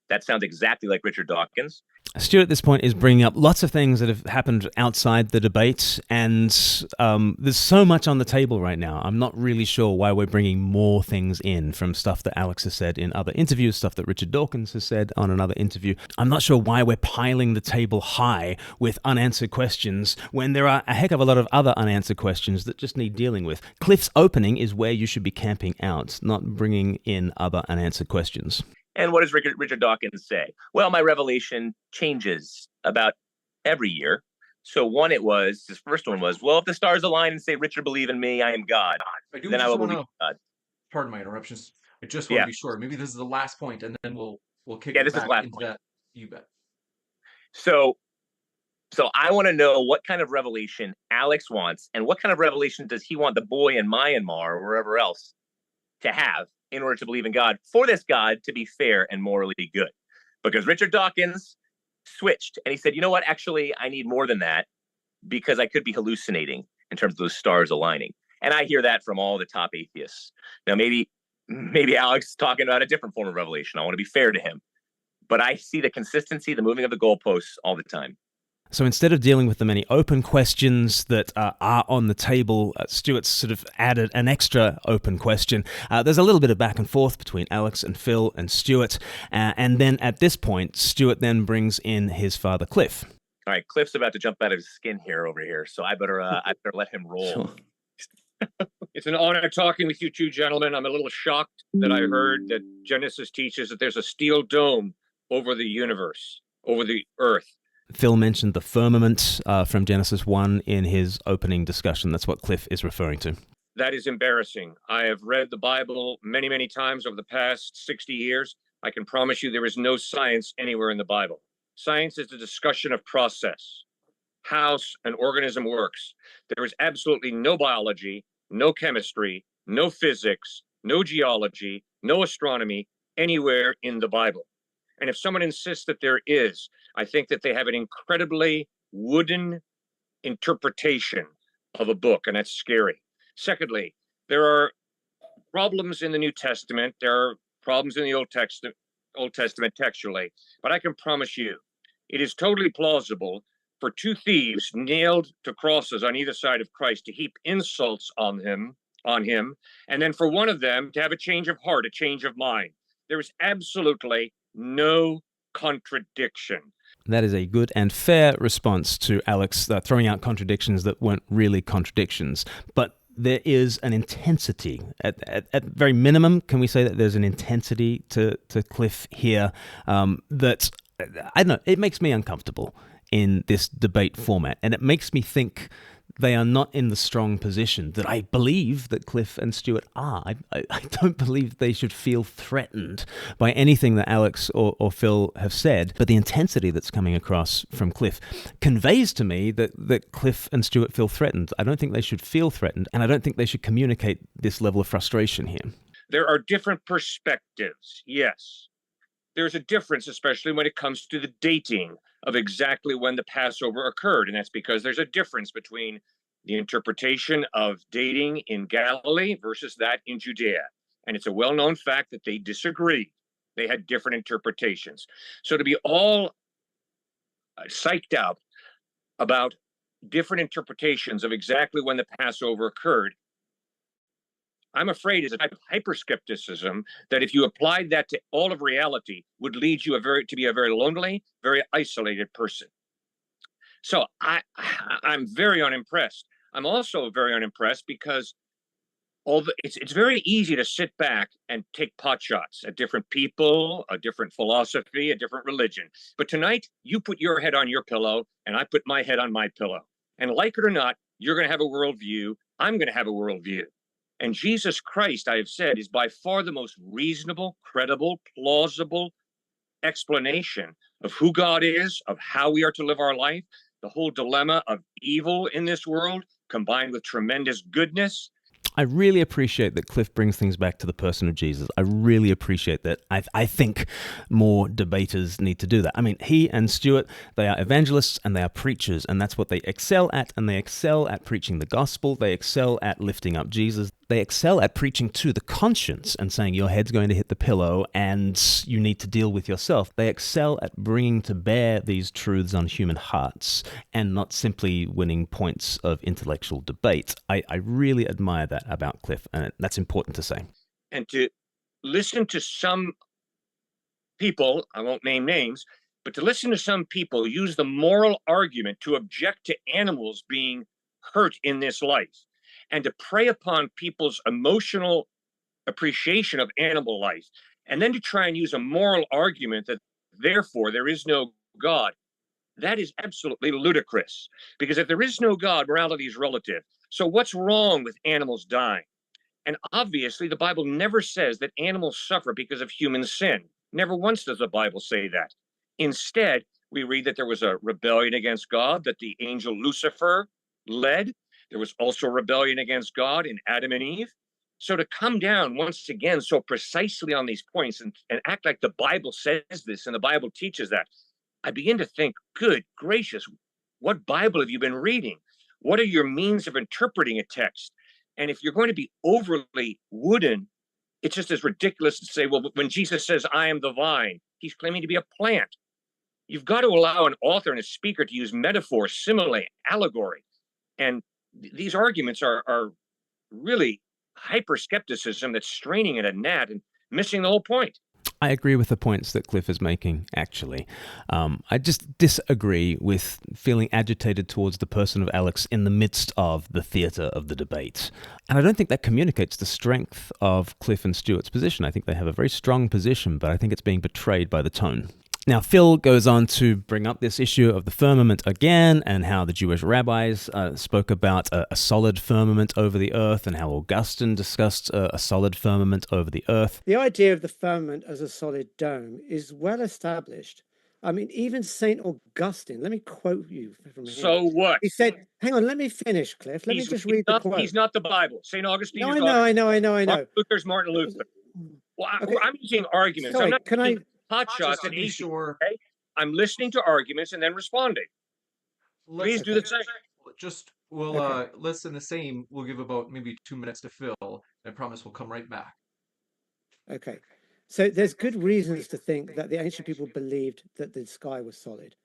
That sounds exactly like Richard Dawkins. Stuart at this point is bringing up lots of things that have happened outside the debate, and there's so much on the table right now. I'm not really sure why we're bringing more things in from stuff that Alex has said in other interviews, stuff that Richard Dawkins has said on another interview. I'm not sure why we're piling the table high with unanswered questions when there are a heck of a lot of other unanswered questions that just need dealing with. Cliffe's opening is where you should be camping out, not bringing in other unanswered questions. And what does Richard Dawkins say? Well, my revelation changes about every year. So his first one was, well, if the stars align and say, Richard, believe in me, I am God, then I will believe God. Pardon my interruptions. I just want to be sure. Maybe this is the last point, and then we'll kick this back is last into point. that. You bet. So I want to know what kind of revelation Alex wants, and what kind of revelation does he want the boy in Myanmar or wherever else to have in order to believe in God, for this God to be fair and morally good. Because Richard Dawkins switched and he said, you know what, actually, I need more than that because I could be hallucinating in terms of those stars aligning. And I hear that from all the top atheists. Now, maybe Alex is talking about a different form of revelation. I want to be fair to him. But I see the consistency, the moving of the goalposts all the time. So instead of dealing with the many open questions that are on the table, Stuart's sort of added an extra open question. There's a little bit of back and forth between Alex and Phil and Stuart. And then at this point, Stuart then brings in his father, Cliffe. All right, Cliffe's about to jump out of his skin over here. So I better let him roll. Sure. It's an honor talking with you two gentlemen. I'm a little shocked that I heard that Genesis teaches that there's a steel dome over the universe, over the earth. Phil mentioned the firmament from Genesis 1 in his opening discussion. That's what Cliffe is referring to. That is embarrassing. I have read the Bible many, many times over the past 60 years. I can promise you there is no science anywhere in the Bible. Science is the discussion of process, how an organism works. There is absolutely no biology, no chemistry, no physics, no geology, no astronomy anywhere in the Bible. And if someone insists that there is, I think that they have an incredibly wooden interpretation of a book, and that's scary. Secondly, there are problems in the New Testament. There are problems in the Old Testament textually, but I can promise you, it is totally plausible for two thieves nailed to crosses on either side of Christ to heap insults on him, and then for one of them to have a change of heart, a change of mind. There is absolutely no contradiction. That is a good and fair response to Alex throwing out contradictions that weren't really contradictions. But there is an intensity. At very minimum, can we say that there's an intensity to Cliffe here that, I don't know, it makes me uncomfortable in this debate format. And it makes me think they are not in the strong position that I believe that Cliffe and Stuart are. I don't believe they should feel threatened by anything that Alex or Phil have said, but the intensity that's coming across from Cliffe conveys to me that Cliffe and Stuart feel threatened. I don't think they should feel threatened, and I don't think they should communicate this level of frustration here. There are different perspectives, yes. There's a difference, especially when it comes to the dating of exactly when the Passover occurred. And that's because there's a difference between the interpretation of dating in Galilee versus that in Judea. And it's a well-known fact that they disagreed. They had different interpretations. So to be all psyched out about different interpretations of exactly when the Passover occurred, I'm afraid is a type of hyperskepticism that if you applied that to all of reality would lead you to be a very lonely, very isolated person. So I'm very unimpressed. I'm also very unimpressed because it's very easy to sit back and take pot shots at different people, a different philosophy, a different religion. But tonight, you put your head on your pillow and I put my head on my pillow. And like it or not, you're going to have a worldview. I'm going to have a worldview. And Jesus Christ, I have said, is by far the most reasonable, credible, plausible explanation of who God is, of how we are to live our life, the whole dilemma of evil in this world combined with tremendous goodness. I really appreciate that Cliffe brings things back to the person of Jesus. I really appreciate that. I think more debaters need to do that. I mean, he and Stuart, they are evangelists and they are preachers, and that's what they excel at, and they excel at preaching the gospel. They excel at lifting up Jesus. They excel at preaching to the conscience and saying your head's going to hit the pillow and you need to deal with yourself. They excel at bringing to bear these truths on human hearts and not simply winning points of intellectual debate. I really admire that about Cliffe, and that's important to say. And to listen to some people, I won't name names, but to listen to some people use the moral argument to object to animals being hurt in this life, and to prey upon people's emotional appreciation of animal life, and then to try and use a moral argument that therefore there is no God, that is absolutely ludicrous. Because if there is no God, morality is relative. So what's wrong with animals dying? And obviously the Bible never says that animals suffer because of human sin. Never once does the Bible say that. Instead, we read that there was a rebellion against God that the angel Lucifer led. There was also rebellion against God in Adam and Eve. So to come down once again so precisely on these points and act like the Bible says this and the Bible teaches that, I begin to think, good gracious, what Bible have you been reading? What are your means of interpreting a text? And if you're going to be overly wooden, it's just as ridiculous to say, well, when Jesus says, I am the vine, he's claiming to be a plant. You've got to allow an author and a speaker to use metaphor, simile, allegory. And these arguments are really hyper-skepticism that's straining at a gnat and missing the whole point. I agree with the points that Cliffe is making, actually. I just disagree with feeling agitated towards the person of Alex in the midst of the theatre of the debate. And I don't think that communicates the strength of Cliffe and Stuart's position. I think they have a very strong position, but I think it's being betrayed by the tone. Now, Phil goes on to bring up this issue of the firmament again and how the Jewish rabbis spoke about a solid firmament over the earth and how Augustine discussed a solid firmament over the earth. The idea of the firmament as a solid dome is well established. I mean, even St. Augustine, let me quote you from him. So what? He said, hang on, let me finish, Cliff. Let me just read the quote. He's not the Bible. St. Augustine no, is I know. Martin Luther's Martin Luther. Well, Okay. I'm using arguments. Sorry, I'm not can using I... hot shots to at be each. sure. Okay? I'm listening to arguments and then responding. Please do the same. Just Well, let's in the same. We'll give about maybe 2 minutes to Phil. I promise we'll come right back. Okay. So there's good reasons to think that the ancient people believed that the sky was solid.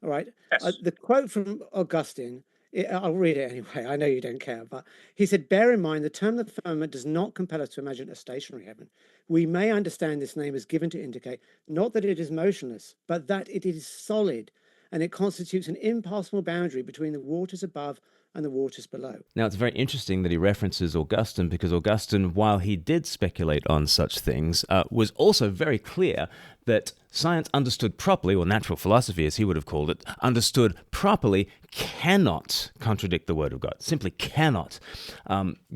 All right. Yes. The quote from Augustine, I'll read it anyway. I know you don't care, but he said, "Bear in mind, the term the firmament does not compel us to imagine a stationary heaven. We may understand this name as given to indicate not that it is motionless, but that it is solid, and it constitutes an impassable boundary between the waters above and the waters below." Now, it's very interesting that he references Augustine, because Augustine, while he did speculate on such things, was also very clear that science understood properly, or natural philosophy as he would have called it, understood properly, cannot contradict the word of God. Simply cannot.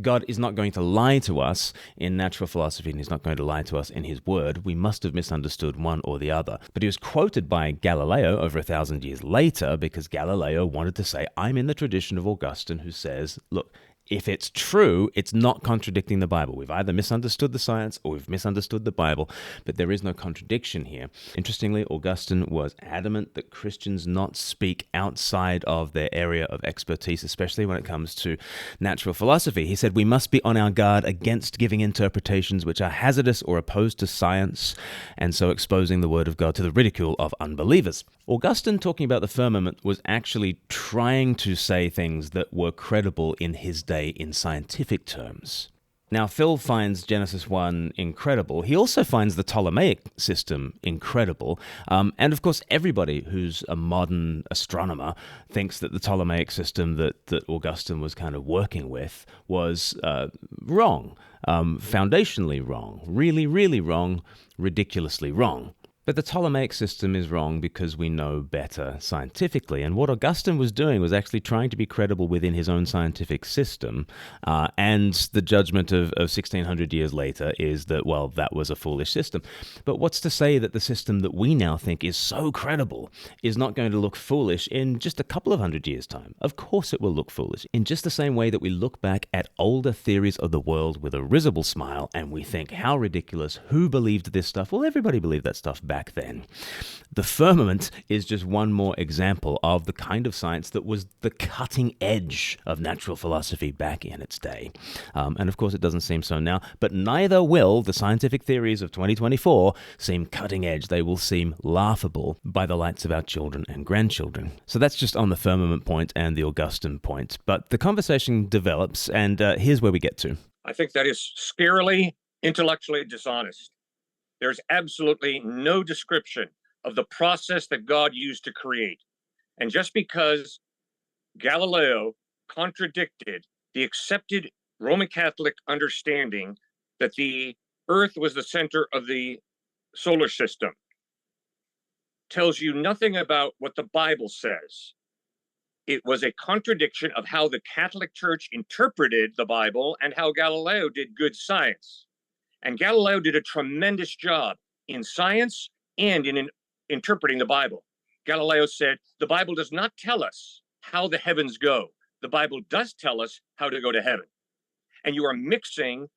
God is not going to lie to us in natural philosophy, and he's not going to lie to us in his word. We must have misunderstood one or the other. But he was quoted by Galileo over 1,000 years later, because Galileo wanted to say, I'm in the tradition of Augustine, who says, look, if it's true, it's not contradicting the Bible. We've either misunderstood the science or we've misunderstood the Bible, but there is no contradiction here. Interestingly, Augustine was adamant that Christians not speak outside of their area of expertise, especially when it comes to natural philosophy. He said we must be on our guard against giving interpretations which are hazardous or opposed to science, and so exposing the word of God to the ridicule of unbelievers. Augustine, talking about the firmament, was actually trying to say things that were credible in his day in scientific terms. Now, Phil finds Genesis 1 incredible. He also finds the Ptolemaic system incredible. And of course, everybody who's a modern astronomer thinks that the Ptolemaic system that Augustine was kind of working with was wrong, foundationally wrong, really, really wrong, ridiculously wrong. But the Ptolemaic system is wrong because we know better scientifically. And what Augustine was doing was actually trying to be credible within his own scientific system. And the judgment of 1,600 years later is that, well, that was a foolish system. But what's to say that the system that we now think is so credible is not going to look foolish in just a couple of hundred years' time? Of course it will look foolish. In just the same way that we look back at older theories of the world with a risible smile and we think, how ridiculous, who believed this stuff? Well, everybody believed that stuff back then. The firmament is just one more example of the kind of science that was the cutting edge of natural philosophy back in its day. And of course, it doesn't seem so now, but neither will the scientific theories of 2024 seem cutting edge. They will seem laughable by the lights of our children and grandchildren. So that's just on the firmament point and the Augustine point. But the conversation develops, and here's where we get to. I think that is scarily intellectually dishonest. There's absolutely no description of the process that God used to create. And just because Galileo contradicted the accepted Roman Catholic understanding that the Earth was the center of the solar system tells you nothing about what the Bible says. It was a contradiction of how the Catholic Church interpreted the Bible and how Galileo did good science. And Galileo did a tremendous job in science and in interpreting the Bible. Galileo said, the Bible does not tell us how the heavens go. The Bible does tell us how to go to heaven. And you are mixing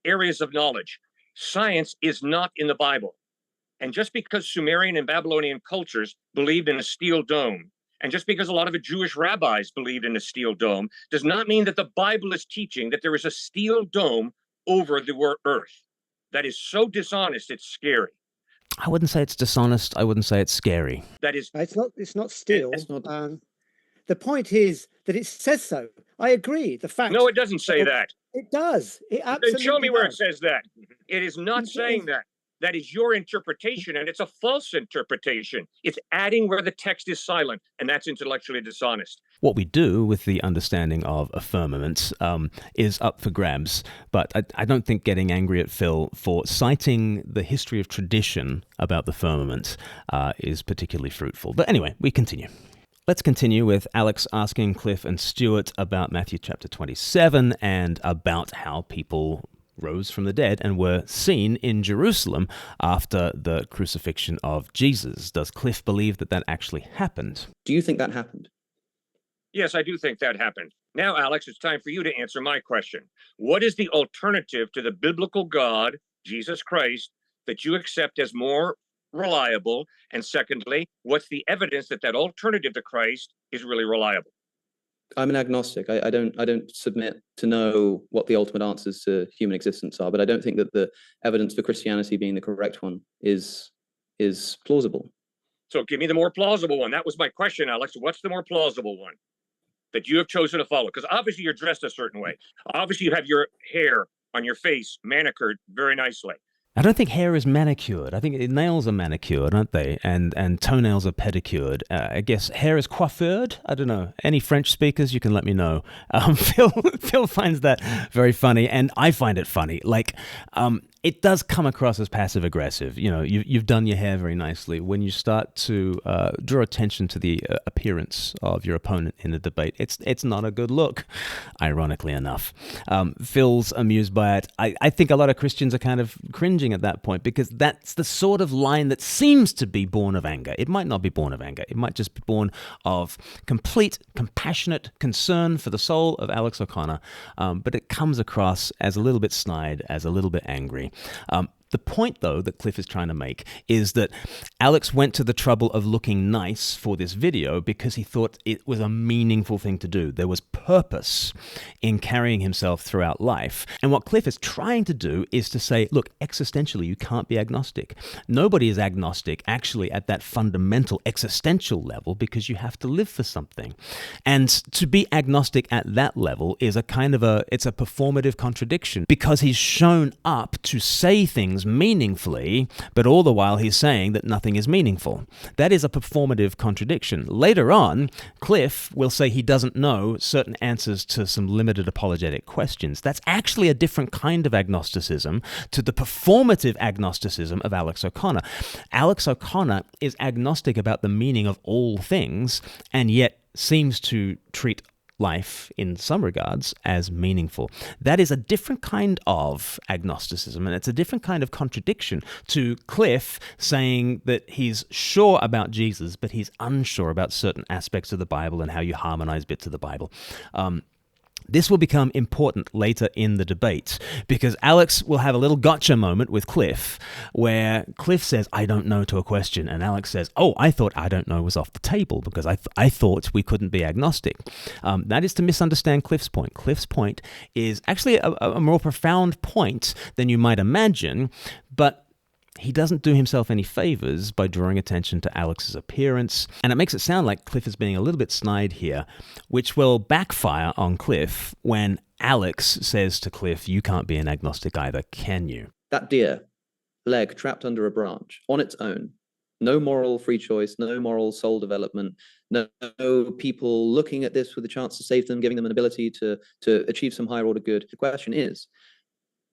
areas of knowledge. Science is not in the Bible. And just because Sumerian and Babylonian cultures believed in a steel dome, and just because a lot of the Jewish rabbis believed in a steel dome, does not mean that the Bible is teaching that there is a steel dome over the earth. That is so dishonest, it's scary. I wouldn't say it's dishonest. I wouldn't say it's scary. That is... It's not steel. It's not... the point is that it says so. I agree. The fact... No, it doesn't say that. It does. It absolutely Then show me where it does. says that. It is not saying that. That is your interpretation, and it's a false interpretation. It's adding where the text is silent, and that's intellectually dishonest. What we do with the understanding of a firmament is up for grabs, but I don't think getting angry at Phil for citing the history of tradition about the firmament is particularly fruitful. But anyway, we continue. Let's continue with Alex asking Cliffe and Stuart about Matthew chapter 27 and about how people rose from the dead and were seen in Jerusalem after the crucifixion of Jesus. Does Cliffe believe that that actually happened? Do you think that happened? Yes, I do think that happened. Now, Alex, it's time for you to answer my question. What is the alternative to the biblical God, Jesus Christ, that you accept as more reliable? And secondly, what's the evidence that that alternative to Christ is really reliable? I'm an agnostic. I don't submit to know what the ultimate answers to human existence are, but I don't think that the evidence for Christianity being the correct one is plausible. So give me the more plausible one. That was my question, Alex. What's the more plausible one that you have chosen to follow? Because obviously you're dressed a certain way. Obviously you have your hair on your face manicured very nicely. I don't think hair is manicured. I think nails are manicured, aren't they? And toenails are pedicured. I guess hair is coiffured. I don't know. Any French speakers, you can let me know. Phil finds that very funny, and I find it funny. Like, it does come across as passive aggressive. You know, you've done your hair very nicely. When you start to draw attention to the appearance of your opponent in a debate, it's not a good look, ironically enough. Phil's amused by it. I think a lot of Christians are kind of cringing at that point, because that's the sort of line that seems to be born of anger. It might not be born of anger. It might just be born of complete, compassionate concern for the soul of Alex O'Connor, but it comes across as a little bit snide, as a little bit angry. The point, though, that Cliffe is trying to make is that Alex went to the trouble of looking nice for this video because he thought it was a meaningful thing to do. There was purpose in carrying himself throughout life. And what Cliffe is trying to do is to say, look, existentially, you can't be agnostic. Nobody is agnostic, actually, at that fundamental existential level, because you have to live for something. And to be agnostic at that level is it's a performative contradiction, because he's shown up to say things meaningfully, but all the while he's saying that nothing is meaningful. That is a performative contradiction. Later on, Cliffe will say he doesn't know certain answers to some limited apologetic questions. That's actually a different kind of agnosticism to the performative agnosticism of Alex O'Connor. Alex O'Connor is agnostic about the meaning of all things, and yet seems to treat life, in some regards, as meaningful. That is a different kind of agnosticism, and it's a different kind of contradiction to Cliffe saying that he's sure about Jesus, but he's unsure about certain aspects of the Bible and how you harmonize bits of the Bible. This will become important later in the debate, because Alex will have a little gotcha moment with Cliffe, where Cliffe says, I don't know, to a question, and Alex says, oh, I thought I don't know was off the table, because I thought we couldn't be agnostic. That is to misunderstand Cliffe's point. Cliffe's point is actually a more profound point than you might imagine, but he doesn't do himself any favors by drawing attention to Alex's appearance, and it makes it sound like Cliffe is being a little bit snide here, which will backfire on Cliffe when Alex says to Cliffe, you can't be an agnostic either, can you? That deer, leg trapped under a branch, on its own, no moral free choice, no moral soul development, no people looking at this with a chance to save them, giving them an ability to achieve some higher order good. The question is,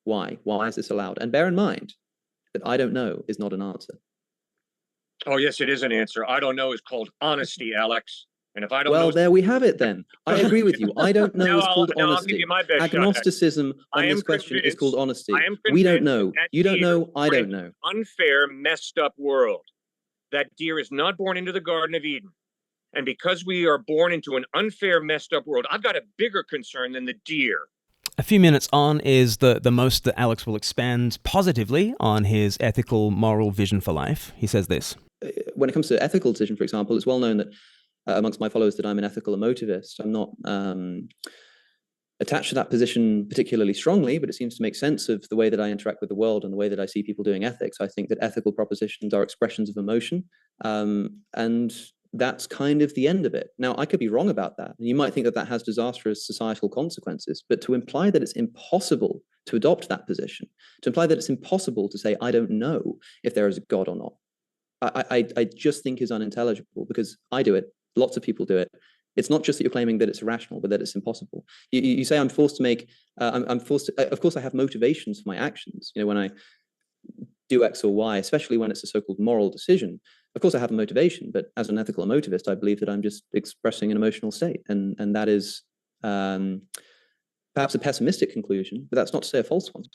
why? Why is this allowed? And bear in mind, that I don't know is not an answer. Oh, yes, it is an answer. I don't know is called honesty, Alex. And if I don't know... Well, there we have it then. I agree with you. I don't know is called I'll honesty. give you my best Agnosticism on this question is called honesty. We don't know. You don't know. I don't know. Unfair, messed up world. That deer is not born into the Garden of Eden. And because we are born into an unfair, messed up world, I've got a bigger concern than the deer. A few minutes on is the most that Alex will expand positively on his ethical, moral vision for life. He says this. When it comes to ethical decision, for example, it's well known that amongst my followers that I'm an ethical emotivist. I'm not attached to that position particularly strongly, but it seems to make sense of the way that I interact with the world and the way that I see people doing ethics. I think that ethical propositions are expressions of emotion, and that's kind of the end of it. Now, I could be wrong about that. And you might think that that has disastrous societal consequences, but to imply that it's impossible to adopt that position, to imply that it's impossible to say, I don't know if there is a God or not, I just think is unintelligible, because I do it. Lots of people do it. It's not just that you're claiming that it's irrational, but that it's impossible. You say I'm forced to make, I'm forced to, of course I have motivations for my actions. You know, when I do X or Y, especially when it's a so-called moral decision, of course I have a motivation, but as an ethical emotivist, I believe that I'm just expressing an emotional state. And that is perhaps a pessimistic conclusion, but that's not to say a false one.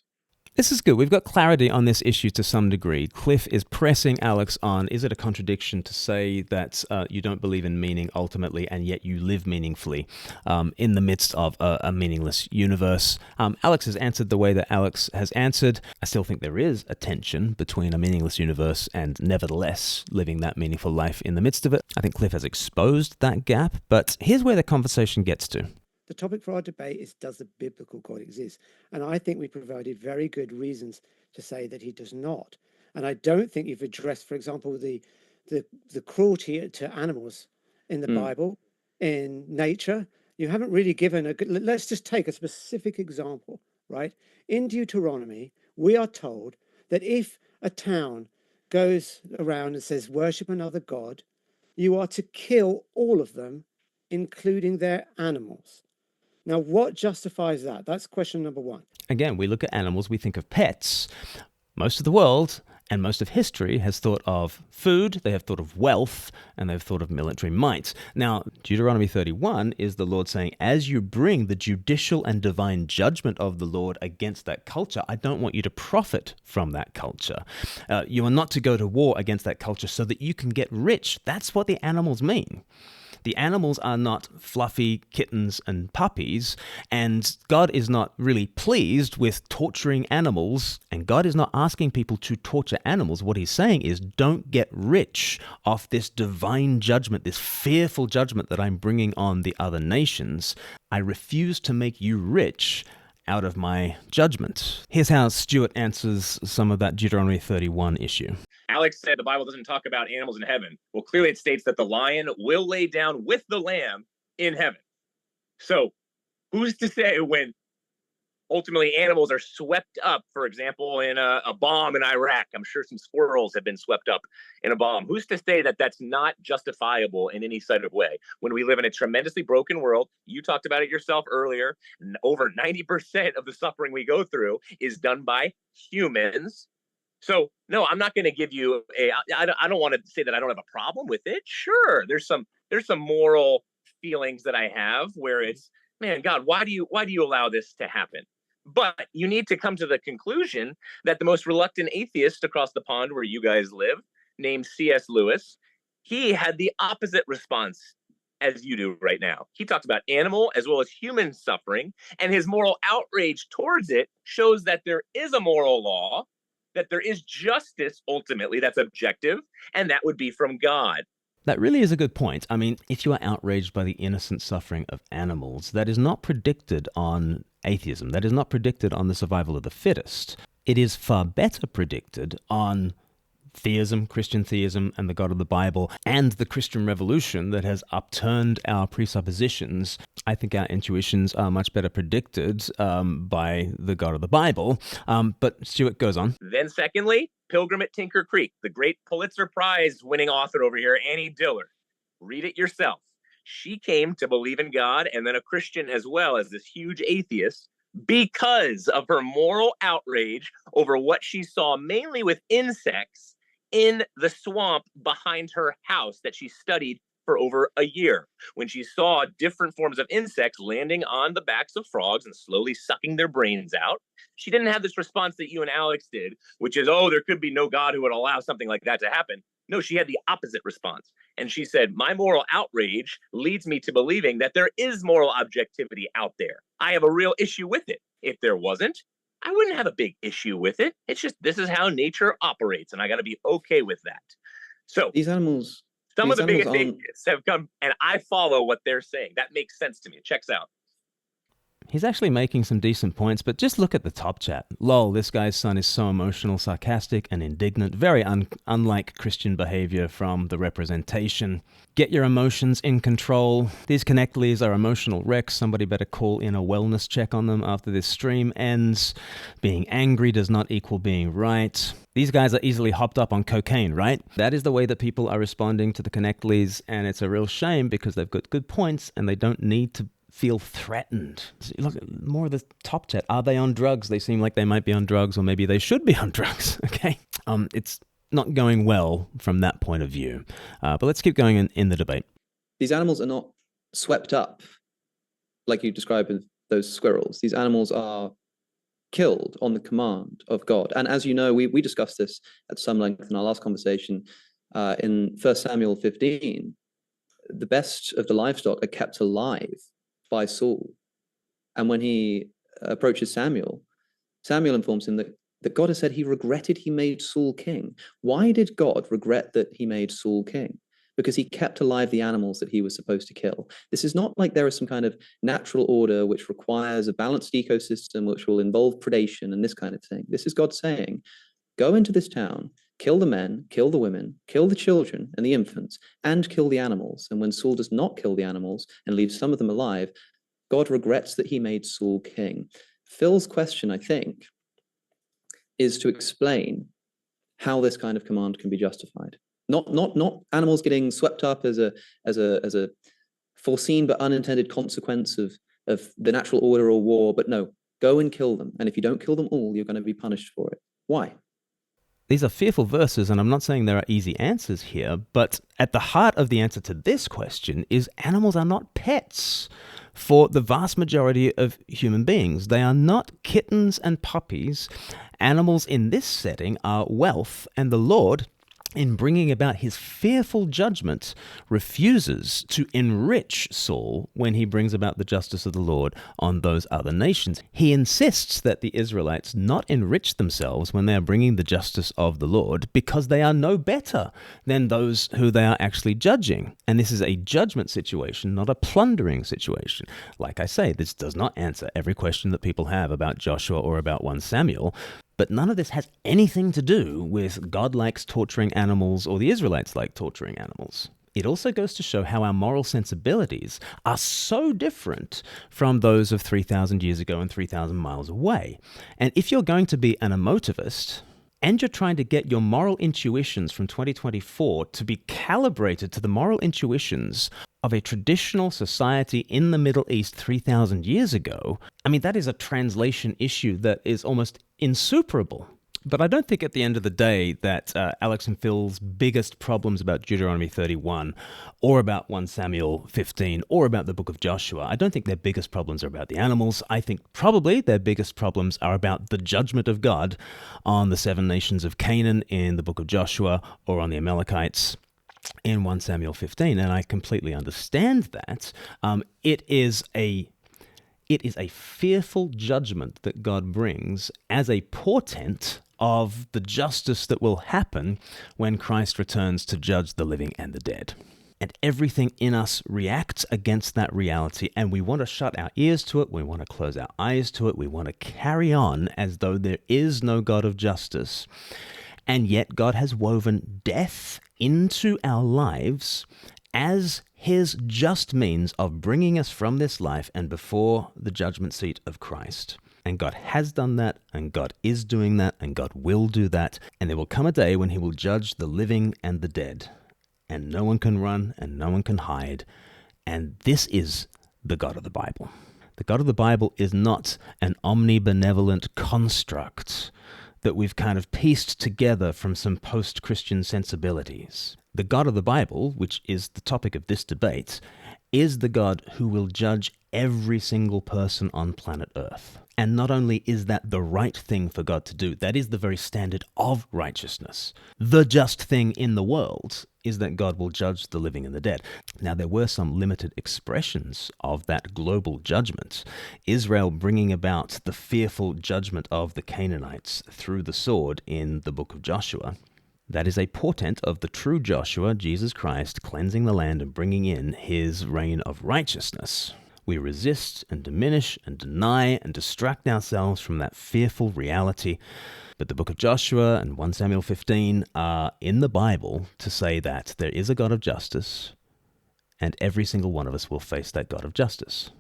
This is good. We've got clarity on this issue to some degree. Cliffe is pressing Alex on, is it a contradiction to say that you don't believe in meaning ultimately and yet you live meaningfully in the midst of a meaningless universe? Alex has answered the way that Alex has answered. I still think there is a tension between a meaningless universe and nevertheless living that meaningful life in the midst of it. I think Cliffe has exposed that gap, but here's where the conversation gets to. The topic for our debate is, does the biblical God exist? And I think we provided very good reasons to say that he does not. And I don't think you've addressed, for example, the cruelty to animals in the Bible, in nature. You haven't really given a good, let's just take a specific example, right? In Deuteronomy, we are told that if a town goes around and says, worship another God, you are to kill all of them, including their animals. Now, what justifies that? That's question number one. Again, we look at animals, we think of pets. Most of the world and most of history has thought of food, they have thought of wealth, and they've thought of military might. Now, Deuteronomy 31 is the Lord saying, as you bring the judicial and divine judgment of the Lord against that culture, I don't want you to profit from that culture. You are not to go to war against that culture so that you can get rich. That's what the animals mean. The animals are not fluffy kittens and puppies, and God is not really pleased with torturing animals, and God is not asking people to torture animals. What he's saying is, don't get rich off this divine judgment, this fearful judgment that I'm bringing on the other nations. I refuse to make you rich out of my judgment. Here's how Stuart answers some of that Deuteronomy 31 issue. Alex said the Bible doesn't talk about animals in heaven. Well, clearly it states that the lion will lay down with the lamb in heaven. So who's to say when ultimately animals are swept up, for example, in a bomb in Iraq? I'm sure some squirrels have been swept up in a bomb. Who's to say that that's not justifiable in any sort of way? When we live in a tremendously broken world, you talked about it yourself earlier, over 90% of the suffering we go through is done by humans. So, no, I'm not going to give you I don't want to say that I don't have a problem with it. Sure, there's some moral feelings that I have where it's, man, God, why do you allow this to happen? But you need to come to the conclusion that the most reluctant atheist across the pond where you guys live, named C.S. Lewis, he had the opposite response as you do right now. He talks about animal as well as human suffering, and his moral outrage towards it shows that there is a moral law, that there is justice ultimately that's objective, and that would be from God. That really is a good point. I mean, if you are outraged by the innocent suffering of animals, that is not predicted on atheism. That is not predicted on the survival of the fittest. It is far better predicted on theism, Christian theism, and the God of the Bible, and the Christian Revolution that has upturned our presuppositions. I think our intuitions are much better predicted by the God of the Bible. But Stuart goes on. Then secondly, Pilgrim at Tinker Creek, the great Pulitzer Prize winning author over here, Annie Dillard. Read it yourself. She came to believe in God and then a Christian as well as this huge atheist because of her moral outrage over what she saw mainly with insects in the swamp behind her house that she studied for over a year. When she saw different forms of insects landing on the backs of frogs and slowly sucking their brains out, she didn't have this response that you and Alex did, which is, oh, there could be no God who would allow something like that to happen. No, she had the opposite response. And she said, my moral outrage leads me to believing that there is moral objectivity out there. I have a real issue with it. If there wasn't, I wouldn't have a big issue with it. It's just, this is how nature operates, and I got to be okay with that. So these animals, some of the biggest atheists have come, and I follow what they're saying. That makes sense to me. It checks out. He's actually making some decent points, but just look at the top chat. Lol, this guy's son is so emotional, sarcastic, and indignant. Very unlike Christian behavior from the representation. Get your emotions in control. These Knechtles are emotional wrecks. Somebody better call in a wellness check on them after this stream ends. Being angry does not equal being right. These guys are easily hopped up on cocaine, right? That is the way that people are responding to the Knechtles, and it's a real shame because they've got good points and they don't need to feel threatened. Look at more of the top chat. Are they on drugs? They seem like they might be on drugs, or maybe they should be on drugs. Okay. It's not going well from that point of view. But let's keep going in the debate. These animals are not swept up like you described with those squirrels. These animals are killed on the command of God. And as you know, we discussed this at some length in our last conversation in 1 Samuel 15. The best of the livestock are kept alive by Saul. And when he approaches Samuel, Samuel informs him that God has said he regretted he made Saul king. Why did God regret that he made Saul king? Because he kept alive the animals that he was supposed to kill. This is not like there is some kind of natural order which requires a balanced ecosystem which will involve predation and this kind of thing. This is God saying, go into this town, kill the men, kill the women, kill the children and the infants, and kill the animals. And when Saul does not kill the animals and leaves some of them alive, God regrets that he made Saul king. Phil's question, I think, is to explain how this kind of command can be justified. Not animals getting swept up as a foreseen but unintended consequence of the natural order or war, but no, go and kill them. And if you don't kill them all, you're going to be punished for it. Why? These are fearful verses, and I'm not saying there are easy answers here, but at the heart of the answer to this question is animals are not pets for the vast majority of human beings. They are not kittens and puppies. Animals in this setting are wealth, and the Lord, in bringing about his fearful judgment, refuses to enrich Saul when he brings about the justice of the Lord on those other nations. He insists that the Israelites not enrich themselves when they are bringing the justice of the Lord, because they are no better than those who they are actually judging. And this is a judgment situation, not a plundering situation. Like I say, this does not answer every question that people have about Joshua or about 1 Samuel, but none of this has anything to do with God likes torturing animals or the Israelites like torturing animals. It also goes to show how our moral sensibilities are so different from those of 3,000 years ago and 3,000 miles away. And if you're going to be an emotivist, and you're trying to get your moral intuitions from 2024 to be calibrated to the moral intuitions of a traditional society in the Middle East 3,000 years ago, I mean, that is a translation issue that is almost insuperable. But I don't think at the end of the day that Alex and Phil's biggest problems about Deuteronomy 31 or about 1 Samuel 15 or about the book of Joshua, I don't think their biggest problems are about the animals. I think probably their biggest problems are about the judgment of God on the 7 nations of Canaan in the book of Joshua or on the Amalekites in 1 Samuel 15. And I completely understand that. It is a fearful judgment that God brings as a portent of the justice that will happen when Christ returns to judge the living and the dead. And everything in us reacts against that reality, and we want to shut our ears to it, we want to close our eyes to it, we want to carry on as though there is no God of justice. And yet God has woven death into our lives as his just means of bringing us from this life and before the judgment seat of Christ. And God has done that, and God is doing that, and God will do that. And there will come a day when he will judge the living and the dead. And no one can run, and no one can hide. And this is the God of the Bible. The God of the Bible is not an omnibenevolent construct that we've kind of pieced together from some post-Christian sensibilities. The God of the Bible, which is the topic of this debate, is the God who will judge every single person on planet Earth. And not only is that the right thing for God to do, that is the very standard of righteousness. The just thing in the world is that God will judge the living and the dead. Now, there were some limited expressions of that global judgment. Israel bringing about the fearful judgment of the Canaanites through the sword in the book of Joshua. That is a portent of the true Joshua, Jesus Christ, cleansing the land and bringing in his reign of righteousness. We resist and diminish and deny and distract ourselves from that fearful reality. But the book of Joshua and 1 Samuel 15 are in the Bible to say that there is a God of justice, and every single one of us will face that God of justice.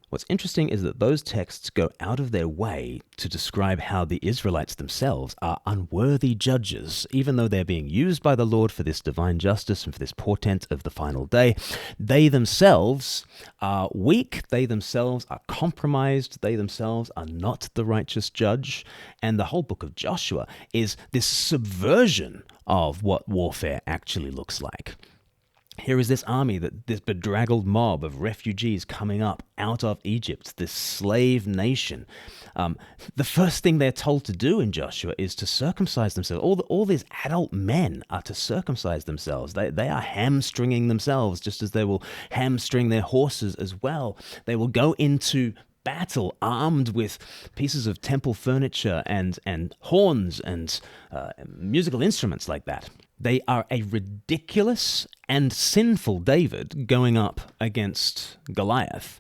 What's interesting is that those texts go out of their way to describe how the Israelites themselves are unworthy judges, even though they're being used by the Lord for this divine justice and for this portent of the final day. They themselves are weak, they themselves are compromised, they themselves are not the righteous judge. And the whole book of Joshua is this subversion of what warfare actually looks like. Here is this army, this bedraggled mob of refugees coming up out of Egypt, this slave nation. The first thing they're told to do in Joshua is to circumcise themselves. All these adult men are to circumcise themselves. They are hamstringing themselves, just as they will hamstring their horses as well. They will go into battle armed with pieces of temple furniture and horns and musical instruments like that. They are a ridiculous and sinful David going up against Goliath,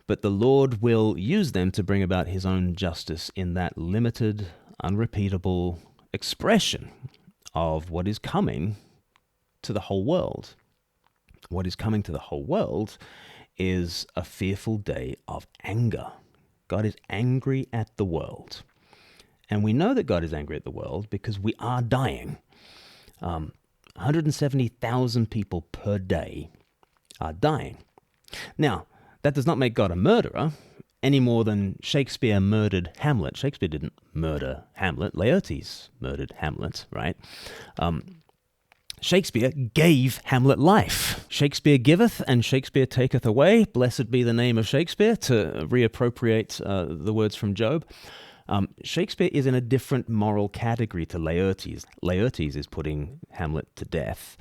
but the Lord will use them to bring about his own justice in that limited, unrepeatable expression of what is coming to the whole world. What is coming to the whole world is a fearful day of anger. God is angry at the world. And we know that God is angry at the world because we are dying. 170,000 people per day are dying. Now, that does not make God a murderer any more than Shakespeare murdered Hamlet. Shakespeare didn't murder Hamlet. Laertes murdered Hamlet, right? Shakespeare gave Hamlet life. Shakespeare giveth and Shakespeare taketh away. Blessed be the name of Shakespeare, to reappropriate the words from Job. Shakespeare is in a different moral category to Laertes. Laertes is putting Hamlet to death.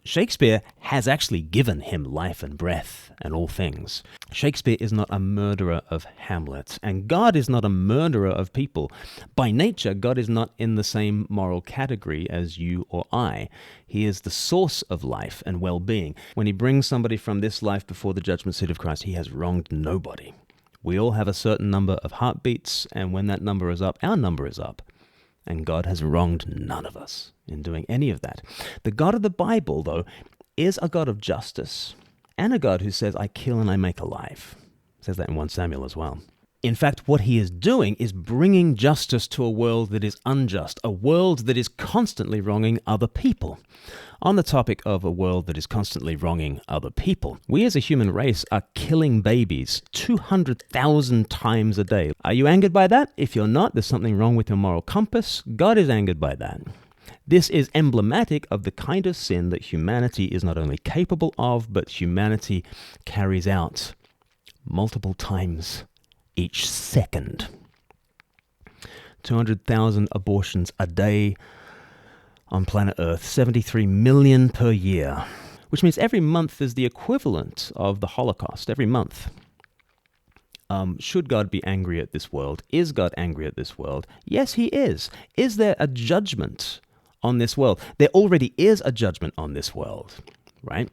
Shakespeare has actually given him life and breath and all things. Shakespeare is not a murderer of Hamlet, and God is not a murderer of people. By nature, God is not in the same moral category as you or I. He is the source of life and well-being. When he brings somebody from this life before the judgment seat of Christ, he has wronged nobody. We all have a certain number of heartbeats, and when that number is up, our number is up. And God has wronged none of us in doing any of that. The God of the Bible, though, is a God of justice and a God who says, I kill and I make alive. It says that in 1 Samuel as well. In fact, what he is doing is bringing justice to a world that is unjust, a world that is constantly wronging other people. On the topic of a world that is constantly wronging other people, we as a human race are killing babies 200,000 times a day. Are you angered by that? If you're not, there's something wrong with your moral compass. God is angered by that. This is emblematic of the kind of sin that humanity is not only capable of, but humanity carries out multiple times each second. 200,000 abortions a day on planet Earth, 73 million per year, which means every month is the equivalent of the Holocaust, every month. Should God be angry at this world? Is God angry at this world? Yes, he is. Is there a judgment on this world? There already is a judgment on this world, right?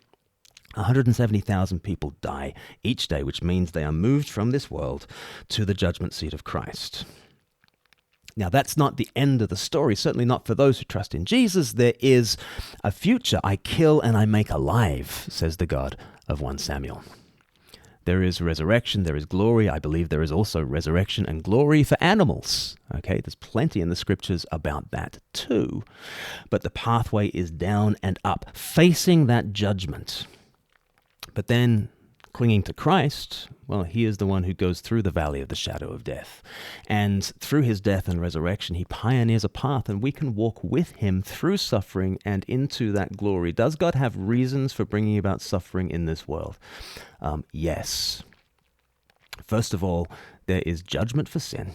170,000 people die each day, which means they are moved from this world to the judgment seat of Christ. Now, that's not the end of the story, certainly not for those who trust in Jesus. There is a future. I kill and I make alive, says the God of 1 Samuel. There is resurrection, there is glory. I believe there is also resurrection and glory for animals. Okay, there's plenty in the scriptures about that too. But the pathway is down and up, facing that judgment. But then, clinging to Christ, well, he is the one who goes through the valley of the shadow of death. And through his death and resurrection, he pioneers a path, and we can walk with him through suffering and into that glory. Does God have reasons for bringing about suffering in this world? Yes. First of all, there is judgment for sin.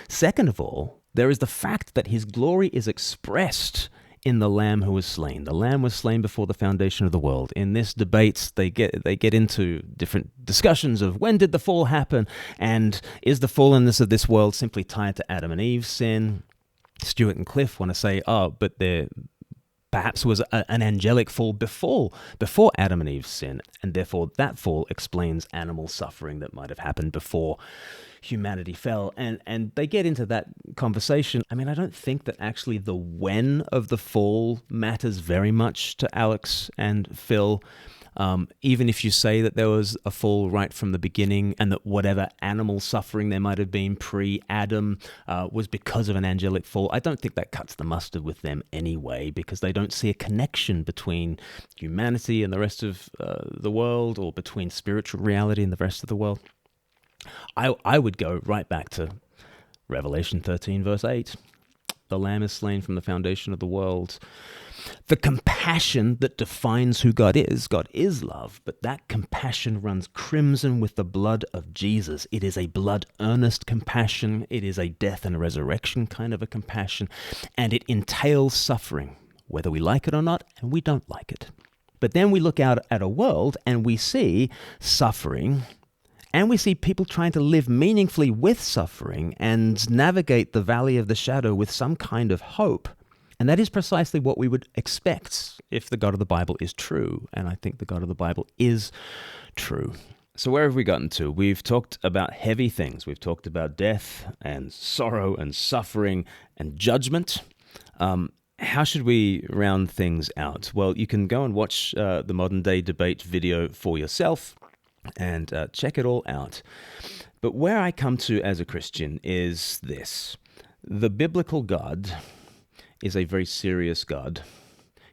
Second of all, there is the fact that his glory is expressed in the Lamb who was slain. The Lamb was slain before the foundation of the world. In this debate, they get into different discussions of when did the fall happen, and is the fallenness of this world simply tied to Adam and Eve's sin? Stuart and Cliffe want to say, but there perhaps was an angelic fall before Adam and Eve's sin, and therefore that fall explains animal suffering that might have happened before humanity fell, and they get into that conversation. I mean, I don't think that actually the when of the fall matters very much to Alex and Phil. Even if you say that there was a fall right from the beginning and that whatever animal suffering there might have been pre-Adam was because of an angelic fall, I don't think that cuts the mustard with them anyway, because they don't see a connection between humanity and the rest of the world, or between spiritual reality and the rest of the world. I would go right back to Revelation 13, verse 8. The Lamb is slain from the foundation of the world. The compassion that defines who God is love, but that compassion runs crimson with the blood of Jesus. It is a blood-earnest compassion. It is a death and resurrection kind of a compassion, and it entails suffering, whether we like it or not, and we don't like it. But then we look out at a world and we see suffering, and we see people trying to live meaningfully with suffering and navigate the valley of the shadow with some kind of hope. And that is precisely what we would expect if the God of the Bible is true. And I think the God of the Bible is true. So where have we gotten to? We've talked about heavy things. We've talked about death and sorrow and suffering and judgment. How should we round things out? Well, you can go and watch the Modern Day Debate video for yourself and check it all out. But where I come to as a Christian is this. The biblical God is a very serious God.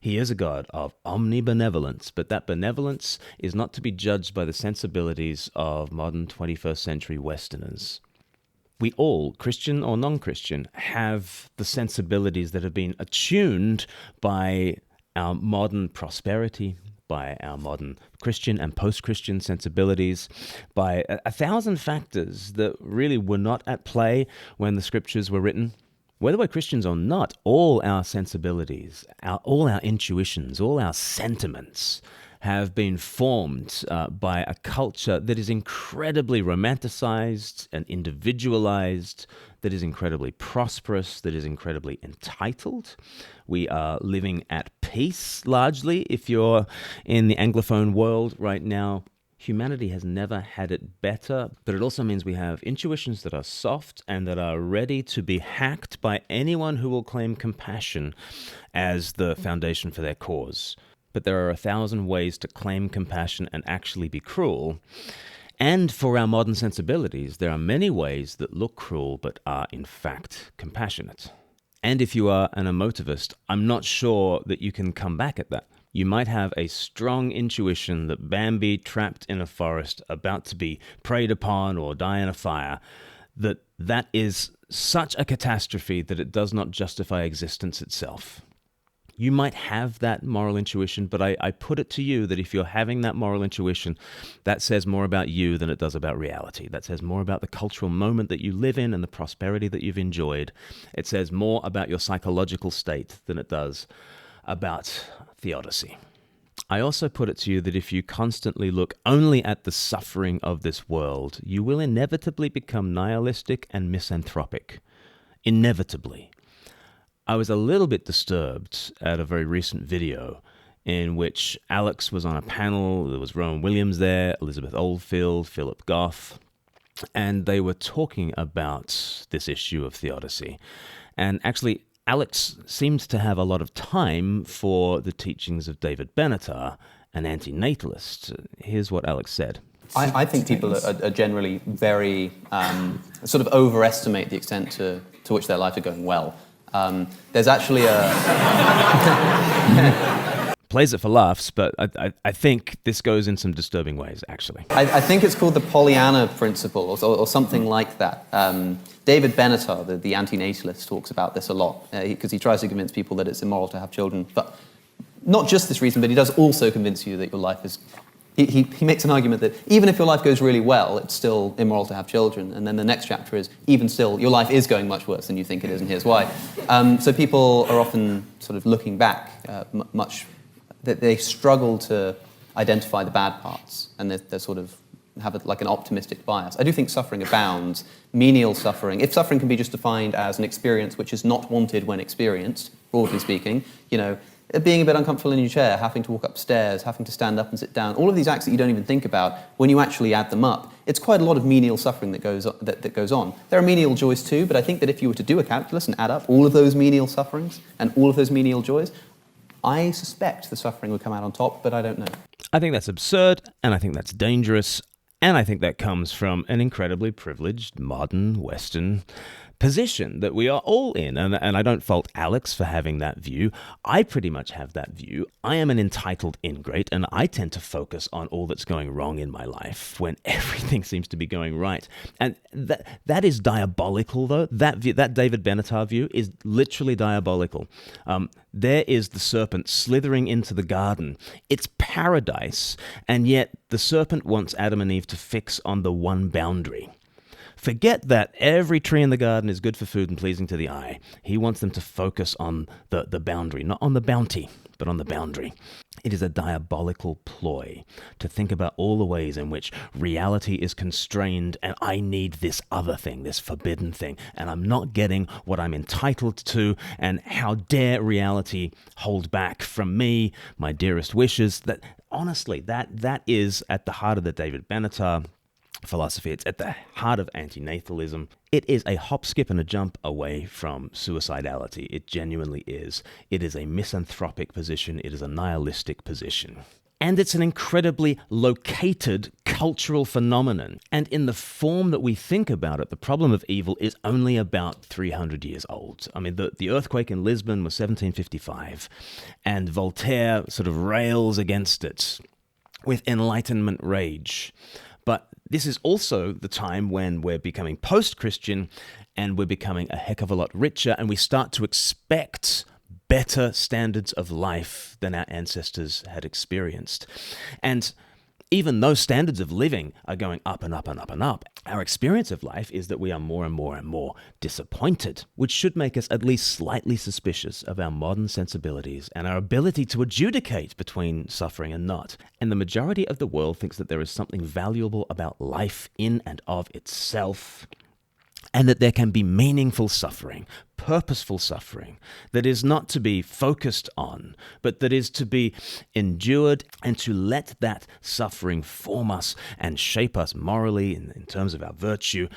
He is a God of omnibenevolence, but that benevolence is not to be judged by the sensibilities of modern 21st century Westerners. We all, Christian or non-Christian, have the sensibilities that have been attuned by our modern prosperity, by our modern Christian and post-Christian sensibilities, by a thousand factors that really were not at play when the scriptures were written. Whether we're Christians or not, all our sensibilities, all our intuitions, all our sentiments have been formed by a culture that is incredibly romanticized and individualized, that is incredibly prosperous, that is incredibly entitled. We are living at peace, largely, if you're in the Anglophone world right now. Humanity has never had it better, but it also means we have intuitions that are soft and that are ready to be hacked by anyone who will claim compassion as the foundation for their cause. But there are 1,000 ways to claim compassion and actually be cruel. And for our modern sensibilities, there are many ways that look cruel but are in fact compassionate. And if you are an emotivist, I'm not sure that you can come back at that. You might have a strong intuition that Bambi, trapped in a forest, about to be preyed upon or die in a fire, that is such a catastrophe that it does not justify existence itself. You might have that moral intuition, but I put it to you that if you're having that moral intuition, that says more about you than it does about reality. That says more about the cultural moment that you live in and the prosperity that you've enjoyed. It says more about your psychological state than it does about theodicy. I also put it to you that if you constantly look only at the suffering of this world, you will inevitably become nihilistic and misanthropic. Inevitably. I was a little bit disturbed at a very recent video in which Alex was on a panel. There was Rowan Williams there, Elizabeth Oldfield, Philip Goff, and they were talking about this issue of theodicy. And actually, Alex seems to have a lot of time for the teachings of David Benatar, an anti-natalist. Here's what Alex said. I think people are generally very sort of overestimate the extent to which their lives are going well. There's actually Plays it for laughs, but I think this goes in some disturbing ways, actually. I think it's called the Pollyanna principle or something like that. David Benatar, the anti-natalist, talks about this a lot because he tries to convince people that it's immoral to have children. But not just this reason, but he does also convince you that your life is... He makes an argument that even if your life goes really well, it's still immoral to have children. And then the next chapter is, even still, your life is going much worse than you think it is, and here's why. So people are often sort of looking back that they struggle to identify the bad parts, and they're sort of have like an optimistic bias. I do think suffering abounds, menial suffering. If suffering can be just defined as an experience which is not wanted when experienced, broadly speaking, being a bit uncomfortable in your chair, having to walk upstairs, having to stand up and sit down, all of these acts that you don't even think about, when you actually add them up, it's quite a lot of menial suffering that goes on. There are menial joys too, but I think that if you were to do a calculus and add up all of those menial sufferings and all of those menial joys, I suspect the suffering would come out on top, but I don't know. I think that's absurd, and I think that's dangerous, and I think that comes from an incredibly privileged, modern, Western position that we are all in. And I don't fault Alex for having that view. I pretty much have that view. I am an entitled ingrate, and I tend to focus on all that's going wrong in my life when everything seems to be going right. And that is diabolical, though. That view, that David Benatar view, is literally diabolical. There is the serpent slithering into the garden. It's paradise, and yet the serpent wants Adam and Eve to fix on the one boundary. Forget that every tree in the garden is good for food and pleasing to the eye. He wants them to focus on the boundary, not on the bounty, but on the boundary. It is a diabolical ploy to think about all the ways in which reality is constrained and I need this other thing, this forbidden thing, and I'm not getting what I'm entitled to, and how dare reality hold back from me my dearest wishes. That honestly, that is at the heart of the David Benatar philosophy. It's at the heart of antinatalism. It is a hop, skip, and a jump away from suicidality. It genuinely is. It is a misanthropic position. It is a nihilistic position. And it's an incredibly located cultural phenomenon. And in the form that we think about it, the problem of evil is only about 300 years old. I mean, the earthquake in Lisbon was 1755, and Voltaire sort of rails against it with Enlightenment rage. But this is also the time when we're becoming post-Christian and we're becoming a heck of a lot richer, and we start to expect better standards of life than our ancestors had experienced. And even though standards of living are going up and up and up and up, our experience of life is that we are more and more and more disappointed, which should make us at least slightly suspicious of our modern sensibilities and our ability to adjudicate between suffering and not. And the majority of the world thinks that there is something valuable about life in and of itself, and that there can be meaningful suffering, purposeful suffering, that is not to be focused on, but that is to be endured, and to let that suffering form us and shape us morally in terms of our virtue.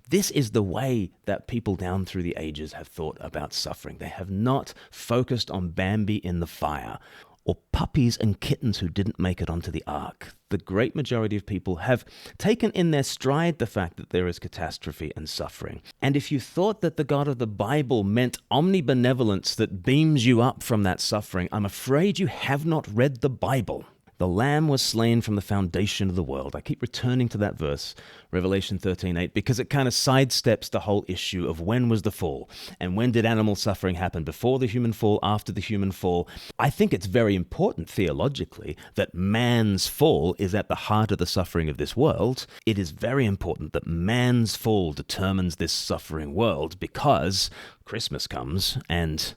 This is the way that people down through the ages have thought about suffering. They have not focused on Bambi in the fire, or puppies and kittens who didn't make it onto the ark. The great majority of people have taken in their stride the fact that there is catastrophe and suffering. And if you thought that the God of the Bible meant omnibenevolence that beams you up from that suffering, I'm afraid you have not read the Bible. The Lamb was slain from the foundation of the world. I keep returning to that verse, Revelation 13:8, because it kind of sidesteps the whole issue of when was the fall, and when did animal suffering happen, before the human fall, after the human fall. I think it's very important theologically that man's fall is at the heart of the suffering of this world. It is very important that man's fall determines this suffering world, because Christmas comes and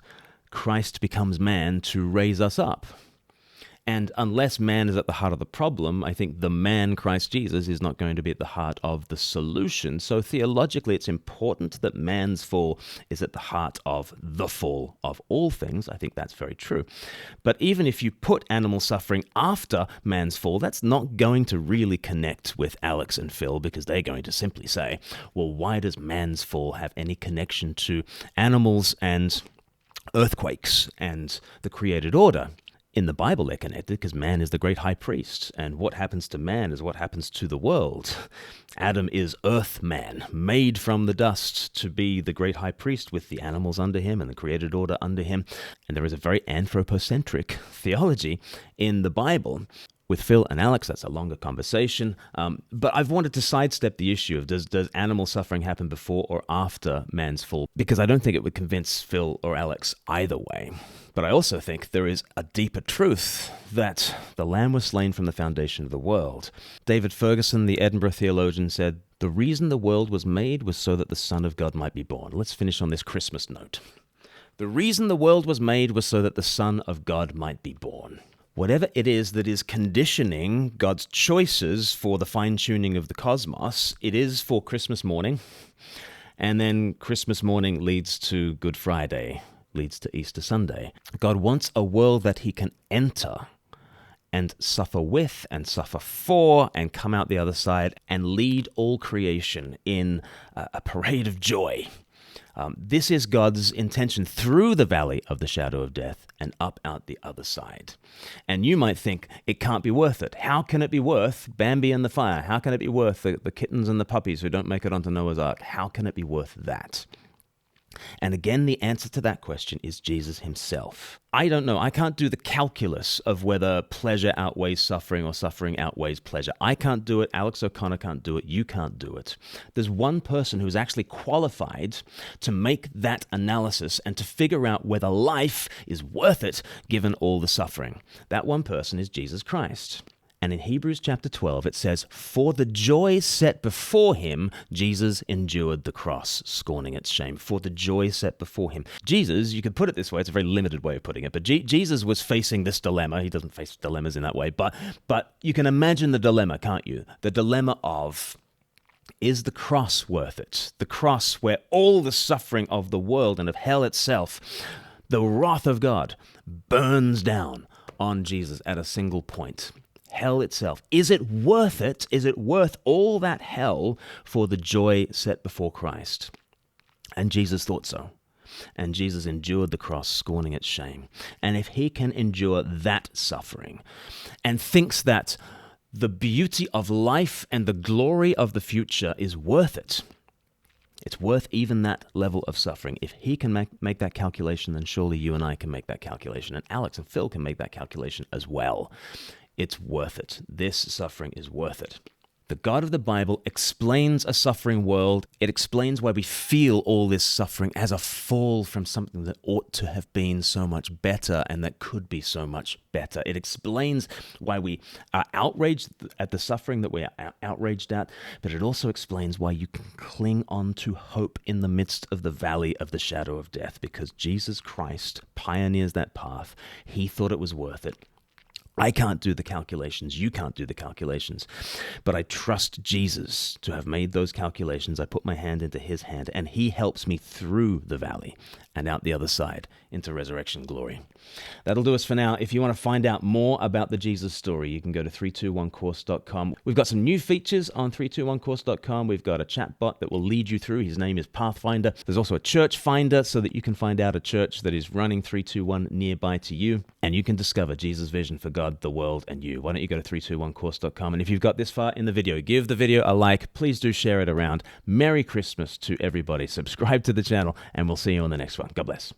Christ becomes man to raise us up. And unless man is at the heart of the problem, I think the man, Christ Jesus, is not going to be at the heart of the solution. So theologically, it's important that man's fall is at the heart of the fall of all things. I think that's very true. But even if you put animal suffering after man's fall, that's not going to really connect with Alex and Phil, because they're going to simply say, well, why does man's fall have any connection to animals and earthquakes and the created order? In the Bible, they're connected because man is the great high priest, and what happens to man is what happens to the world. Adam is earth man, made from the dust to be the great high priest with the animals under him and the created order under him. And there is a very anthropocentric theology in the Bible. With Phil and Alex, that's a longer conversation. But I've wanted to sidestep the issue of does animal suffering happen before or after man's fall, because I don't think it would convince Phil or Alex either way. But I also think there is a deeper truth that the Lamb was slain from the foundation of the world. David Ferguson, the Edinburgh theologian, said, "The reason the world was made was so that the Son of God might be born." Let's finish on this Christmas note. The reason the world was made was so that the Son of God might be born. Whatever it is that is conditioning God's choices for the fine-tuning of the cosmos, it is for Christmas morning, and then Christmas morning leads to Good Friday, leads to Easter Sunday. God wants a world that he can enter and suffer with and suffer for and come out the other side and lead all creation in a parade of joy. This is God's intention through the valley of the shadow of death and up out the other side. And you might think it can't be worth it. How can it be worth Bambi and the fire? How can it be worth the kittens and the puppies who don't make it onto Noah's Ark? How can it be worth that? And again, the answer to that question is Jesus himself. I don't know. I can't do the calculus of whether pleasure outweighs suffering or suffering outweighs pleasure. I can't do it. Alex O'Connor can't do it. You can't do it. There's one person who's actually qualified to make that analysis and to figure out whether life is worth it given all the suffering. That one person is Jesus Christ. And in Hebrews chapter 12, it says, "For the joy set before him, Jesus endured the cross, scorning its shame." For the joy set before him. Jesus, you could put it this way, it's a very limited way of putting it, but Jesus was facing this dilemma. He doesn't face dilemmas in that way, but you can imagine the dilemma, can't you? The dilemma of, is the cross worth it? The cross where all the suffering of the world and of hell itself, the wrath of God, burns down on Jesus at a single point. Hell itself. Is it worth it? Is it worth all that hell for the joy set before Christ? And Jesus thought so. And Jesus endured the cross, scorning its shame. And if he can endure that suffering and thinks that the beauty of life and the glory of the future is worth it, it's worth even that level of suffering. If he can make that calculation, then surely you and I can make that calculation. And Alex and Phil can make that calculation as well. It's worth it. This suffering is worth it. The God of the Bible explains a suffering world. It explains why we feel all this suffering as a fall from something that ought to have been so much better and that could be so much better. It explains why we are outraged at the suffering that we are outraged at, but it also explains why you can cling on to hope in the midst of the valley of the shadow of death, because Jesus Christ pioneers that path. He thought it was worth it. I can't do the calculations. You can't do the calculations. But I trust Jesus to have made those calculations. I put my hand into his hand, and he helps me through the valley and out the other side into resurrection glory. That'll do us for now. If you want to find out more about the Jesus story, you can go to 321course.com. We've got some new features on 321course.com. We've got a chat bot that will lead you through. His name is Pathfinder. There's also a church finder so that you can find out a church that is running 321 nearby to you, and you can discover Jesus' vision for God, the world, and you. Why don't you go to 321course.com? And if you've got this far in the video, give the video a like. Please do share it around. Merry Christmas to everybody. Subscribe to the channel, and we'll see you on the next one. God bless.